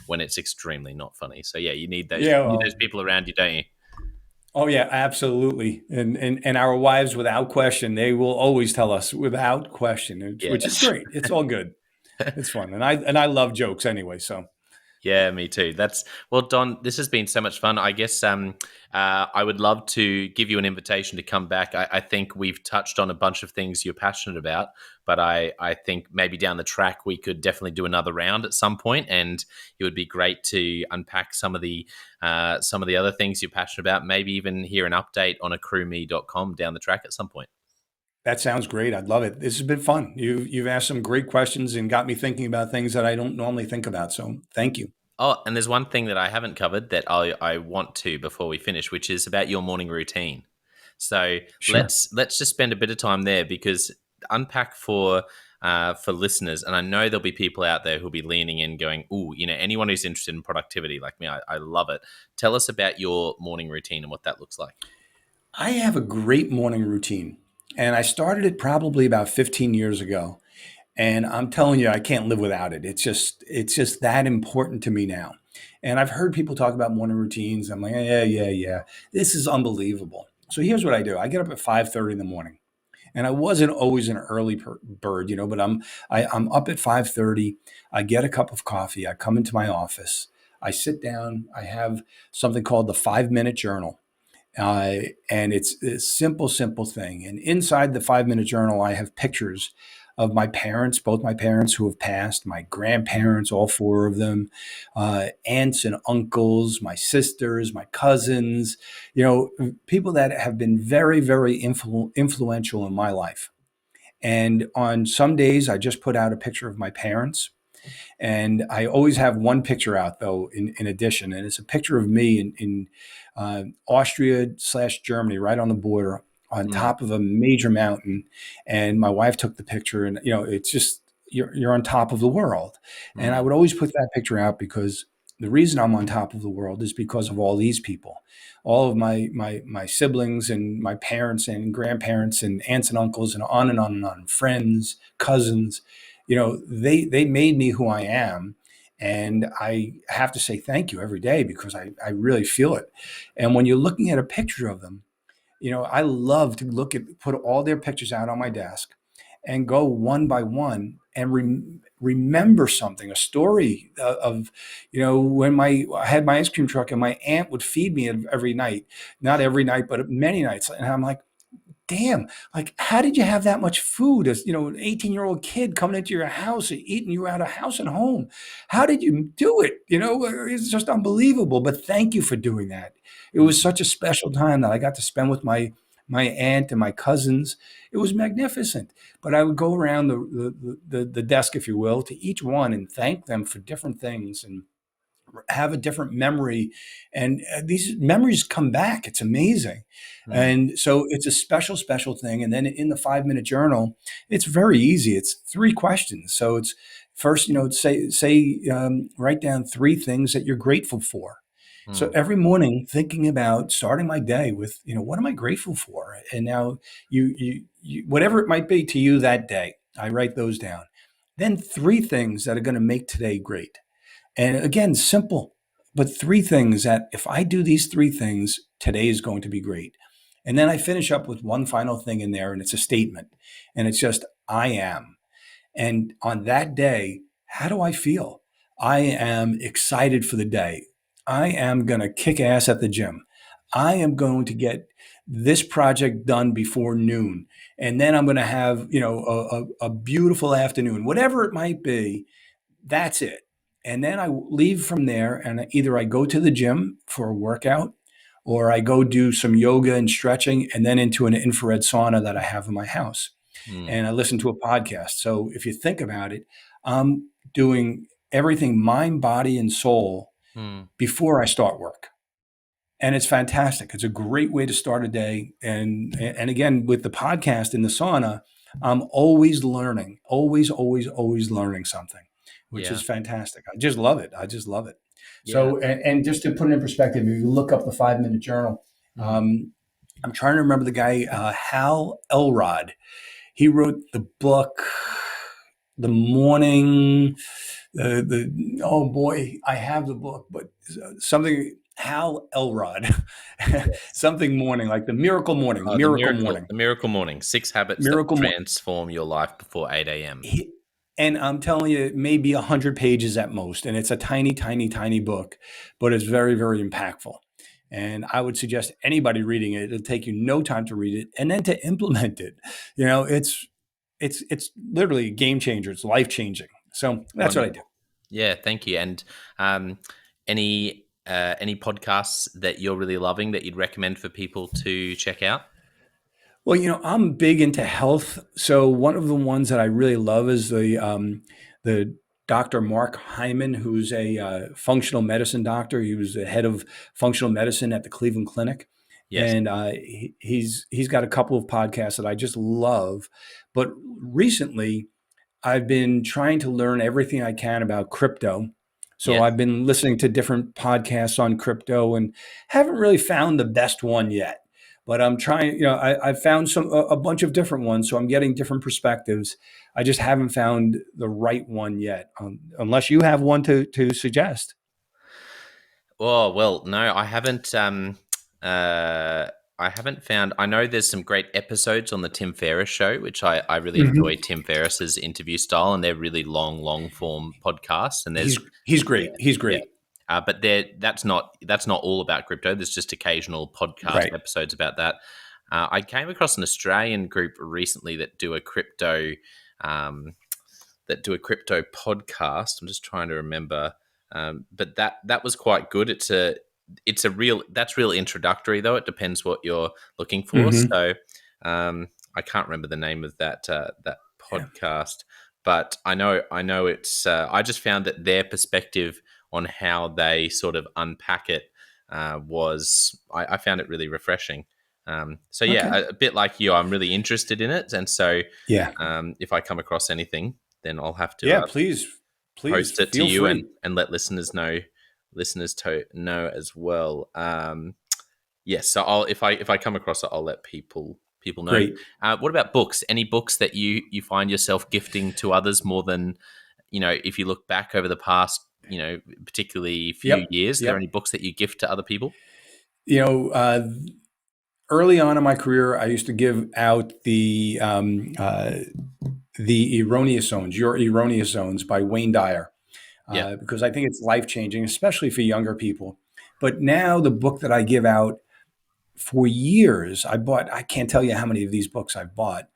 S1: when it's extremely not funny. So yeah,
S2: Yeah.
S1: you need those
S2: Well,
S1: people around you, don't you?
S2: oh yeah, absolutely. And our wives, without question, they will always tell us without question,
S1: Yeah,
S2: which is great. It's all good. It's fun, and I love jokes anyway. So
S1: yeah, me too. Well, Don. This has been so much fun. I guess I would love to give you an invitation to come back. I think we've touched on a bunch of things you're passionate about, but I think maybe down the track we could definitely do another round at some point, and it would be great to unpack some of the other things you're passionate about. Maybe even hear an update on accrueme.com down the track at some point.
S2: that sounds great. I'd love it. This has been fun. You've asked some great questions and got me thinking about things that I don't normally think about. So thank you.
S1: Oh, and there's one thing that I haven't covered that I want to before we finish, which is about your morning routine. So
S2: Sure.
S1: let's just spend a bit of time there because unpack for listeners, and I know there'll be people out there who'll be leaning in, going, "Ooh, anyone who's interested in productivity like me, I love it." Tell us about your morning routine and what that looks like.
S2: I have a great morning routine, and I started it probably about 15 years ago. And I'm telling you, I can't live without it. It's just that important to me now. And I've heard people talk about morning routines. I'm like, yeah, yeah, yeah. This is unbelievable. So here's what I do. I get up at 5:30 in the morning. And I wasn't always an early bird, but I'm up at 5:30. I get a cup of coffee. I come into my office. I sit down. I have something called the 5 minute journal. And it's a simple, simple thing. And inside the 5 minute journal, I have pictures of my parents, both my parents who have passed, my grandparents, all four of them, aunts and uncles, my sisters, my cousins, people that have been very, very influential in my life. And on some days, I just put out a picture of my parents. And I always have one picture out though, in addition, and it's a picture of me in Austria/Germany, right on the border, on
S1: Mm,
S2: top of a major mountain. And my wife took the picture, and it's just you're on top of the world. And I
S1: mm,
S2: would always put that picture out because the reason I'm on top of the world is because of all these people, all of my siblings and my parents and grandparents and aunts and uncles and on and on and on, friends, cousins. They made me who I am. And I have to say thank you every day because I really feel it. And when you're looking at a picture of them, I love to put all their pictures out on my desk and go one by one and remember something, a story of, when I had my ice cream truck and my aunt would feed me every night, not every night, but many nights. And I'm like, damn, like, how did you have that much food as, an 18-year-old kid coming into your house and eating you out of house and home? How did you do it? It's just unbelievable. But thank you for doing that. It was
S1: mm.
S2: such a special time that I got to spend with my aunt and my cousins. It was magnificent. But I would go around the desk, if you will, to each one and thank them for different things and have a different memory. And these memories come back. It's amazing.
S1: Mm,
S2: And so it's a special, special thing. And then in the 5 minute journal, it's very easy. It's three questions. So it's first, write down three things that you're grateful for. So
S1: mm,
S2: every morning, thinking about starting my day with, what am I grateful for? And now whatever it might be to you that day, I write those down. Then three things that are going to make today great. And again, simple, but three things that if I do these three things, today is going to be great. And then I finish up with one final thing in there, and it's a statement. And it's just, I am. And on that day, how do I feel? I am excited for the day. I am going to kick ass at the gym. I am going to get this project done before noon. And then I'm going to have, a beautiful afternoon, whatever it might be. That's it. And then I leave from there and either I go to the gym for a workout or I go do some yoga and stretching and then into an infrared sauna that I have in my house.
S1: mm,
S2: And I listen to a podcast. So if you think about it, I'm doing everything mind, body, and soul
S1: mm.
S2: before I start work. And it's fantastic. It's a great way to start a day. And again, with the podcast in the sauna, I'm always learning, always, always, always learning something, which is
S1: Yeah,
S2: fantastic. I just love it. I just love it.
S1: yeah.
S2: So, and just to put it in perspective, if you look up the 5 minute journal,
S1: Mm.
S2: I'm trying to remember the guy, Hal Elrod. He wrote the book, The Morning, oh boy, I have the book, but something Hal Elrod,
S1: Yes.
S2: something morning, like the Miracle Morning, the
S1: Oh,
S2: Miracle Morning,
S1: the miracle morning, 6 habits that will
S2: Miracle Morning.
S1: transform your life before 8 a.m.
S2: And I'm telling you, maybe 100 pages at most, and it's a tiny, tiny, tiny book, but it's very, very impactful. And I would suggest anybody reading it. It'll take you no time to read it, and then to implement it. It's literally a game changer. It's life changing. So that's what I do.
S1: Wonderful. Yeah, thank you. And any podcasts that you're really loving that you'd recommend for people to check out?
S2: Well, I'm big into health. So one of the ones that I really love is the Dr. Mark Hyman, who's a functional medicine doctor. He was the head of functional medicine at the Cleveland Clinic,
S1: Yes.
S2: and he's got a couple of podcasts that I just love. But recently, I've been trying to learn everything I can about crypto. So
S1: Yes.
S2: I've been listening to different podcasts on crypto and haven't really found the best one yet. But I'm trying, I've found a bunch of different ones. So I'm getting different perspectives. I just haven't found the right one yet, unless you have one to suggest.
S1: Oh, well, no, I haven't. haven't found. I know there's some great episodes on the Tim Ferriss show, which I really
S2: Hmm.
S1: enjoy Tim Ferriss's interview style, and they're really long form podcasts. And there's
S2: He's great. He's
S1: yeah,
S2: great.
S1: but that's not all about crypto. There's just occasional podcast
S2: Right.
S1: episodes about that. I came across an Australian group recently that do a crypto um, podcast. I'm just trying to remember, but that was quite good. It's a real that's real introductory though. It depends what you're looking for.
S2: Hmm.
S1: So I can't remember the name of that
S2: Yeah.
S1: podcast, but I know it's. I just found that their perspective on how they sort of unpack it I found it really refreshing. So yeah,
S2: Okay.
S1: a bit like you, I'm really interested in it, and so
S2: Yeah.
S1: if I come across anything, then I'll have to
S2: Yeah. Please
S1: post it to
S2: feel
S1: you
S2: free.
S1: and let listeners to know as well. Yes, so if I come across it, I'll let people know.
S2: Great.
S1: What about books? Any books that you find yourself gifting to others more than if you look back over the past particularly few
S2: Yep.
S1: years? Are there any
S2: Yep.
S1: books that you gift to other people?
S2: You know, early on in my career, I used to give out the Erroneous Zones, Your Erroneous Zones by Wayne Dyer,
S1: Yeah.
S2: because I think it's life changing, especially for younger people. But now the book that I give out for years, I can't tell you how many of these books I've bought,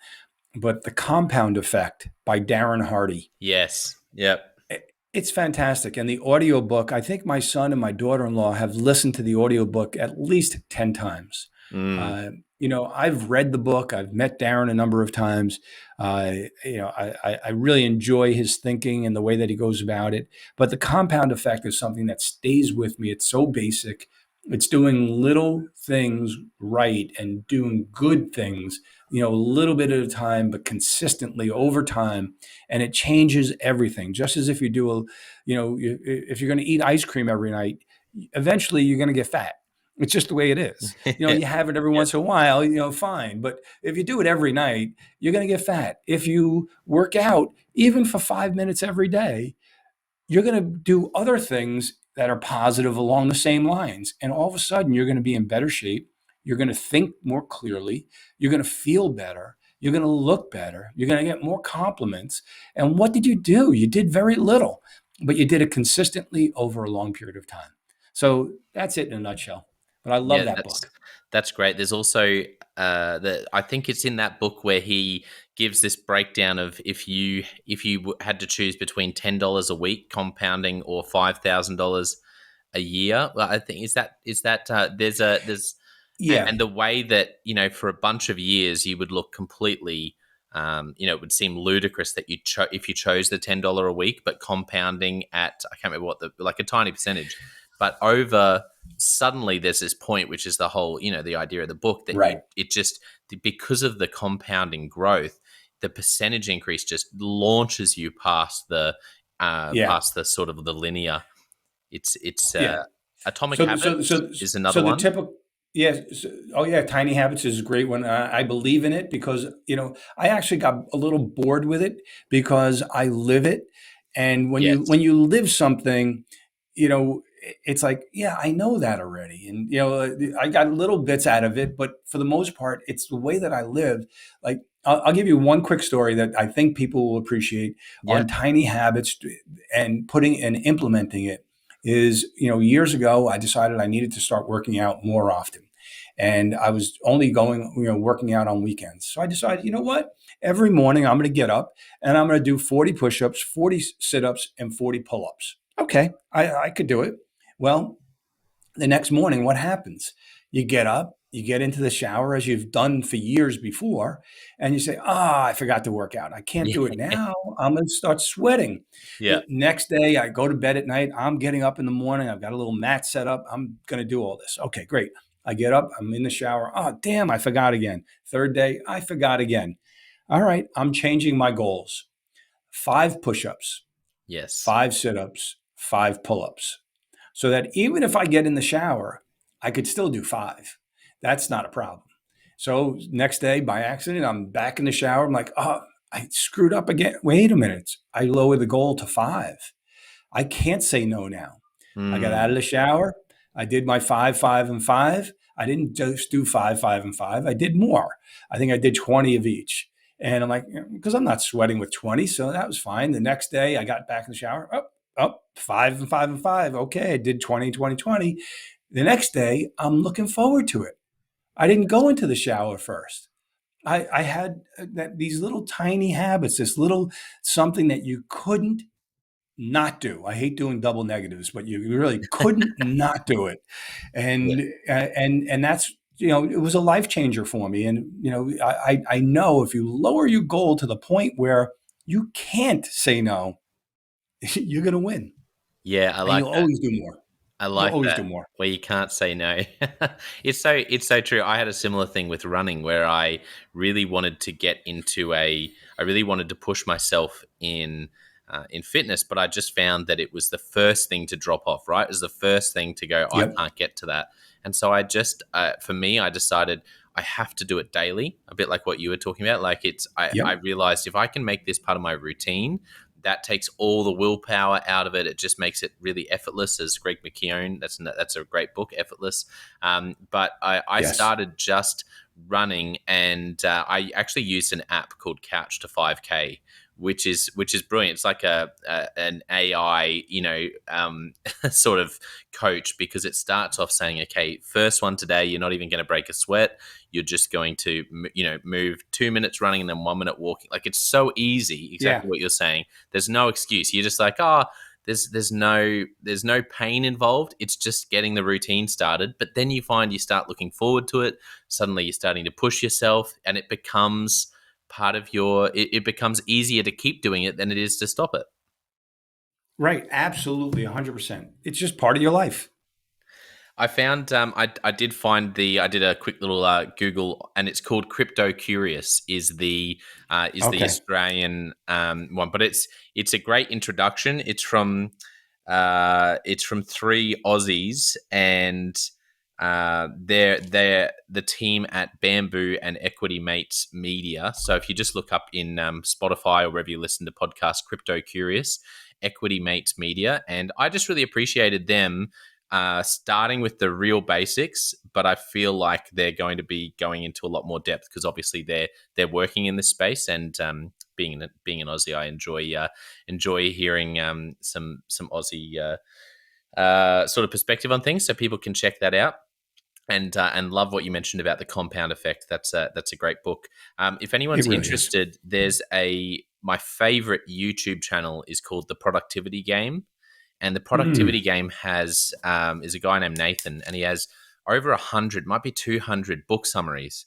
S2: but The Compound Effect by Darren Hardy.
S1: Yes. Yep.
S2: It's fantastic. And the audiobook, I think my son and my daughter-in-law have listened to the audiobook at least 10 times.
S1: Mm.
S2: I've read the book. I've met Darren a number of times. I really enjoy his thinking and the way that he goes about it. But the compound effect is something that stays with me. It's so basic. It's doing little things right and doing good things, a little bit at a time, but consistently over time. And it changes everything. Just as if you do if you're going to eat ice cream every night, eventually you're going to get fat. It's just the way it is. You have it every
S1: Yeah.
S2: once in a while, fine. But if you do it every night, you're going to get fat. If you work out, even for 5 minutes every day, you're going to do other things that are positive along the same lines. And all of a sudden, you're going to be in better shape. You're going to think more clearly. You're going to feel better. You're going to look better. You're going to get more compliments. And what did you do? You did very little, but you did it consistently over a long period of time. So that's it in a nutshell. But I love
S1: Yeah,
S2: that
S1: that's
S2: book.
S1: that's great. There's also I think it's in that book where he gives this breakdown of if you had to choose between $10 a week compounding or $5,000 a year. Well, I think is that there's
S2: Yeah,
S1: and the way that for a bunch of years you would look completely. It would seem ludicrous that if you chose the $10 a week, but compounding at I can't remember what like a tiny percentage, but over suddenly there's this point which is the whole the idea of the book that
S2: right.
S1: it just because of the compounding growth the percentage increase just launches you
S2: Yeah,
S1: past the sort of the linear it's
S2: yeah.
S1: Atomic
S2: So, so,
S1: Habits
S2: so,
S1: is
S2: so
S1: another
S2: the
S1: one.
S2: typical, yeah. Oh, yeah. Tiny Habits is a great one. I believe in it because I actually got a little bored with it because I live it, and when you
S1: Yes.
S2: when you live something, it's like, yeah, I know that already, and I got little bits out of it, but for the most part, it's the way that I live. Like, I'll give you one quick story that I think people will appreciate
S1: Yeah.
S2: on tiny habits and putting and implementing it is, years ago, I decided I needed to start working out more often. And I was only going, working out on weekends. So I decided, you know what? Every morning I'm going to get up and I'm going to do 40 push ups, 40 sit ups, and 40 pull ups. Okay, I could do it. Well, the next morning, what happens? You get up, you get into the shower as you've done for years before, and you say, I forgot to work out. I can't do it
S1: Yeah.
S2: now. I'm going to start sweating.
S1: Yeah.
S2: Next day, I go to bed at night. I'm getting up in the morning. I've got a little mat set up. I'm going to do all this. Okay, great. I get up, I'm in the shower. Oh, damn, I forgot again. Third day, I forgot again. All right, I'm changing my goals. 5 push ups,
S1: Yes.
S2: 5 sit ups, 5 pull ups so that even if I get in the shower, I could still do 5. That's not a problem. So next day, by accident, I'm back in the shower. I'm like, I screwed up again. Wait a minute. I lowered the goal to 5. I can't say no now. I got out of
S1: Mm.
S2: the shower. I did my 5, 5, and 5. I didn't just do five, five, and five. I did more. I think I did 20 of each. And I'm like, because I'm not sweating with 20. So that was fine. The next day I got back in the shower. Five and five and five. Okay. I did 20, 20, 20. The next day I'm looking forward to it. I didn't go into the shower first. I had these little tiny habits, this little something that you couldn't not do. I hate doing double negatives, but you really couldn't not do it.
S1: Yeah.
S2: And that's, it was a life changer for me. And, I know if you lower your goal to the point where you can't say no, you're going to win
S1: Yeah, I
S2: and
S1: like
S2: you'll
S1: that.
S2: always do more.
S1: I
S2: You'll
S1: like
S2: always do
S1: that,
S2: more.
S1: where you can't say no. It's so true. I had a similar thing with running where I really wanted to get into I really wanted to push myself in fitness, but I just found that it was the first thing to drop off, right? It was the first thing to go, I
S2: Yep.
S1: can't get to that. And so for me, I decided I have to do it daily, a bit like what you were talking about. Like I
S2: Yep.
S1: realized if I can make this part of my routine, that takes all the willpower out of it. It just makes it really effortless, as Greg McKeown, that's a great book, Effortless. But I
S2: Yes.
S1: started just running, and I actually used an app called Couch to 5K, which is brilliant. It's like an AI, sort of coach, because it starts off saying, okay, first one today, you're not even going to break a sweat. You're just going to, move 2 minutes running and then 1 minute walking. Like, it's so easy.
S2: Yeah.
S1: Exactly what you're saying. There's no excuse. You're just like, oh, there's no pain involved. It's just getting the routine started. But then you find you start looking forward to it. Suddenly you're starting to push yourself, and it becomes part of it becomes easier to keep doing it than it is to stop it.
S2: Right. Absolutely. 100%. It's just part of your life.
S1: I found I did find I did a quick little Google, and it's called Crypto Curious is the
S2: Okay.
S1: Australian one, but it's a great introduction. It's from three Aussies, and they're the team at Bamboo and Equity Mates Media. So if you just look up in Spotify or wherever you listen to podcasts, Crypto Curious, Equity Mates Media, and I just really appreciated them starting with the real basics, but I feel like they're going to be going into a lot more depth because obviously they're working in this space, and being an Aussie, I enjoy hearing some Aussie sort of perspective on things, so people can check that out. And love what you mentioned about the compound effect. That's a great book. If
S2: It
S1: anyone's
S2: really is.
S1: interested, there's my favorite YouTube channel is called The Productivity Game, and The Productivity
S2: Mm.
S1: Game is a guy named Nathan, and he has over 100, might be 200 book summaries.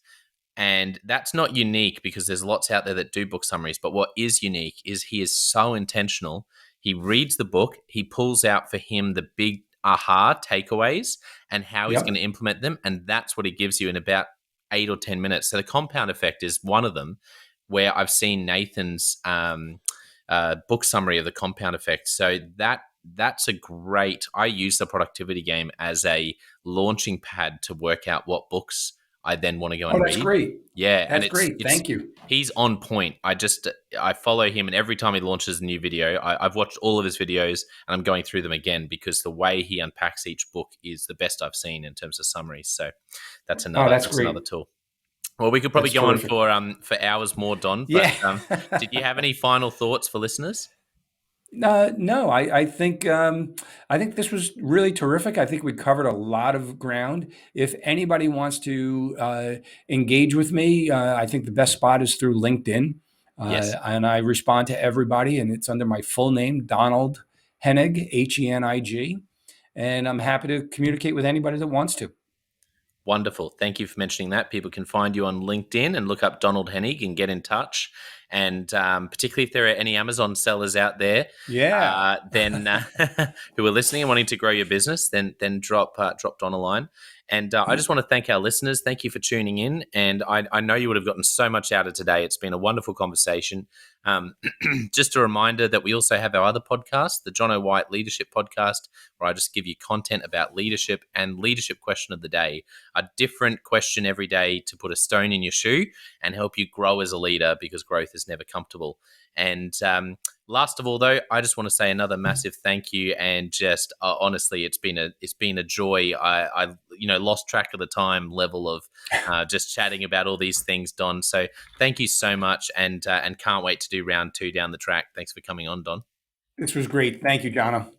S1: And that's not unique because there's lots out there that do book summaries. But what is unique is he is so intentional. He reads the book, he pulls out for him the big aha takeaways and how he's going
S2: Yep.
S1: to implement them. And that's what he gives you in about 8 or 10 minutes. So the compound effect is one of them, where I've seen Nathan's book summary of the compound effect. So that's a great. I use The Productivity Game as a launching pad to work out what books I then want to go
S2: Oh,
S1: and
S2: that's
S1: read.
S2: great.
S1: Yeah, and
S2: That's great. Thank you.
S1: he's on point. I follow him, and every time he launches a new video, I've watched all of his videos, and I'm going through them again because the way he unpacks each book is the best I've seen in terms of summaries. So
S2: Oh, that's
S1: that's another
S2: great.
S1: tool. Well, we could probably
S2: That's
S1: go on
S2: terrific.
S1: for hours more, Don. But
S2: Yeah.
S1: did you have any final thoughts for listeners?
S2: No, I think this was really terrific. I think we covered a lot of ground. If anybody wants to engage with me, I think the best spot is through LinkedIn,
S1: Yes.
S2: and I respond to everybody, and it's under my full name, Donald Henig, Henig, and I'm happy to communicate with anybody that wants to.
S1: Wonderful. Thank you for mentioning that. People can find you on LinkedIn and look up Donald Henig and get in touch. And particularly if there are any Amazon sellers out there,
S2: Yeah.
S1: then who are listening and wanting to grow your business, then drop Don a line. And I just want to thank our listeners. Thank you for tuning in. And I know you would have gotten so much out of today. It's been a wonderful conversation. Just a reminder that we also have our other podcast, the John O. White Leadership Podcast, where I just give you content about leadership and leadership question of the day, a different question every day to put a stone in your shoe and help you grow as a leader, because growth is never comfortable. And Last of all, though, I just want to say another massive thank you, and just honestly, it's been a joy. I lost track of the time level of just chatting about all these things, Don. So thank you so much, and can't wait to do round 2 down the track. Thanks for coming on, Don.
S2: This was great. Thank you, Jono.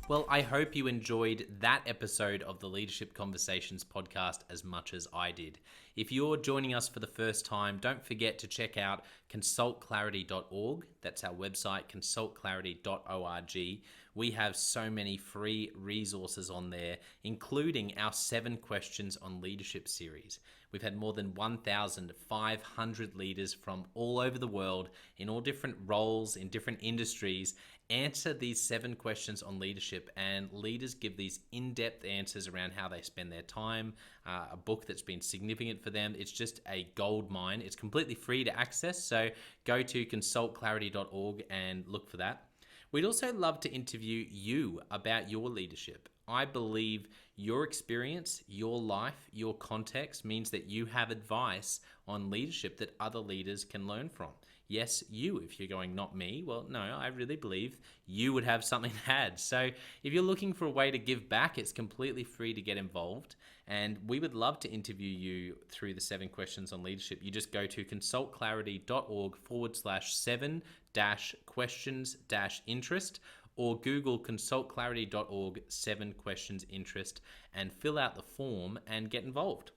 S1: Well, I hope you enjoyed that episode of the Leadership Conversations podcast as much as I did. If you're joining us for the first time, don't forget to check out consultclarity.org. That's our website, consultclarity.org. We have so many free resources on there, including our 7 Questions on Leadership series. We've had more than 1,500 leaders from all over the world in all different roles, in different industries, answer these 7 questions on leadership, and leaders give these in-depth answers around how they spend their time, a book that's been significant for them. It's just a gold mine. It's completely free to access, so go to consultclarity.org and look for that. We'd also love to interview you about your leadership. I believe your experience, your life, your context means that you have advice on leadership that other leaders can learn from. Yes, you, if you're going, not me. Well, no, I really believe you would have something to add. So if you're looking for a way to give back, it's completely free to get involved. And we would love to interview you through the 7 Questions on Leadership. You just go to consultclarity.org/7-questions-interest, or Google consultclarity.org 7 questions interest and fill out the form and get involved.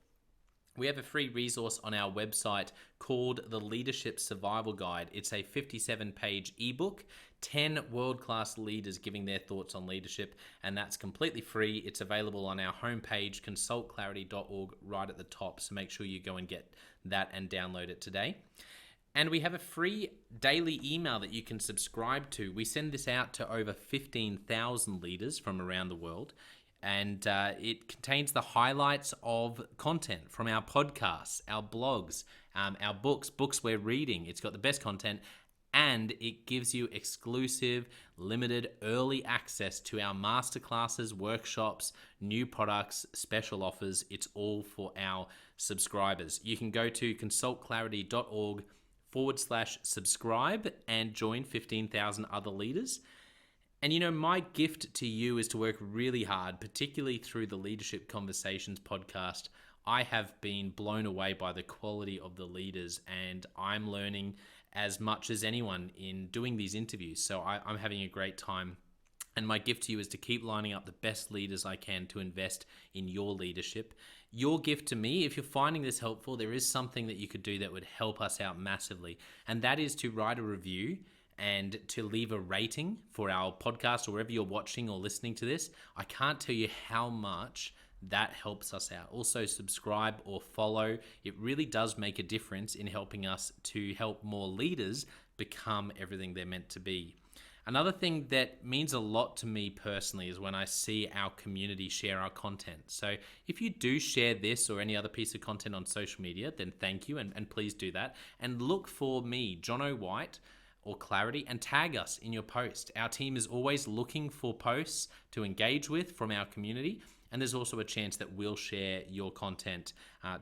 S1: We have a free resource on our website called the Leadership Survival Guide. It's a 57-page ebook, 10 world-class leaders giving their thoughts on leadership, and that's completely free. It's available on our homepage, consultclarity.org, right at the top, so make sure you go and get that and download it today. And we have a free daily email that you can subscribe to. We send this out to over 15,000 leaders from around the world. And it contains the highlights of content from our podcasts, our blogs, our books we're reading. It's got the best content, and it gives you exclusive, limited, early access to our masterclasses, workshops, new products, special offers. It's all for our subscribers. You can go to consultclarity.org/subscribe and join 15,000 other leaders. And my gift to you is to work really hard, particularly through the Leadership Conversations podcast. I have been blown away by the quality of the leaders, and I'm learning as much as anyone in doing these interviews. So I'm having a great time. And my gift to you is to keep lining up the best leaders I can to invest in your leadership. Your gift to me, if you're finding this helpful, there is something that you could do that would help us out massively. And that is to write a review and to leave a rating for our podcast or wherever you're watching or listening to this. I can't tell you how much that helps us out. Also, subscribe or follow. It really does make a difference in helping us to help more leaders become everything they're meant to be. Another thing that means a lot to me personally is when I see our community share our content. So if you do share this or any other piece of content on social media, then thank you, and please do that. And look for me, Jono White, or Clarity, and tag us in your post. Our team is always looking for posts to engage with from our community, and there's also a chance that we'll share your content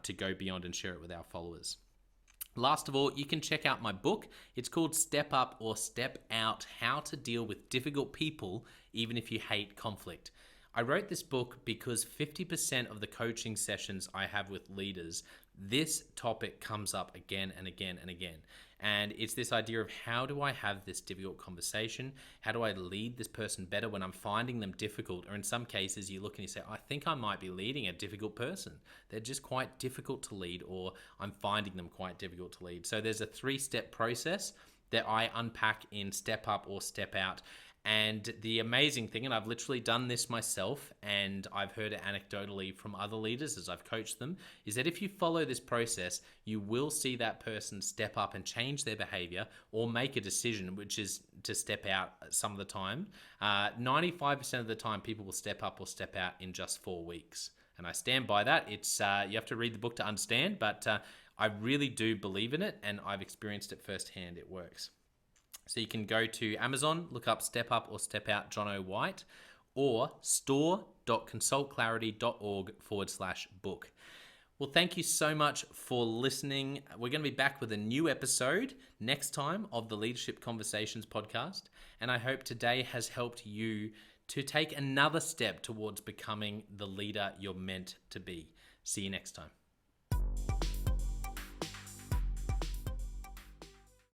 S1: to go beyond and share it with our followers. Last of all, you can check out my book. It's called Step Up or Step Out: How to Deal with Difficult People Even If You Hate Conflict. I wrote this book because 50% of the coaching sessions I have with leaders, this topic comes up again and again and again. And it's this idea of, how do I have this difficult conversation? How do I lead this person better when I'm finding them difficult? Or in some cases, you look and you say, I think I might be leading a difficult person. They're just quite difficult to lead, or I'm finding them quite difficult to lead. So there's a 3-step process that I unpack in Step Up or Step Out. And the amazing thing, and I've literally done this myself, and I've heard it anecdotally from other leaders as I've coached them, is that if you follow this process, you will see that person step up and change their behavior or make a decision, which is to step out some of the time. 95% of the time, people will step up or step out in just 4 weeks. And I stand by that. It's you have to read the book to understand, but I really do believe in it, and I've experienced it firsthand. It works. So you can go to Amazon, look up Step Up or Step Out Jono White, or store.consultclarity.org/book. Well, thank you so much for listening. We're going to be back with a new episode next time of the Leadership Conversations podcast. And I hope today has helped you to take another step towards becoming the leader you're meant to be. See you next time.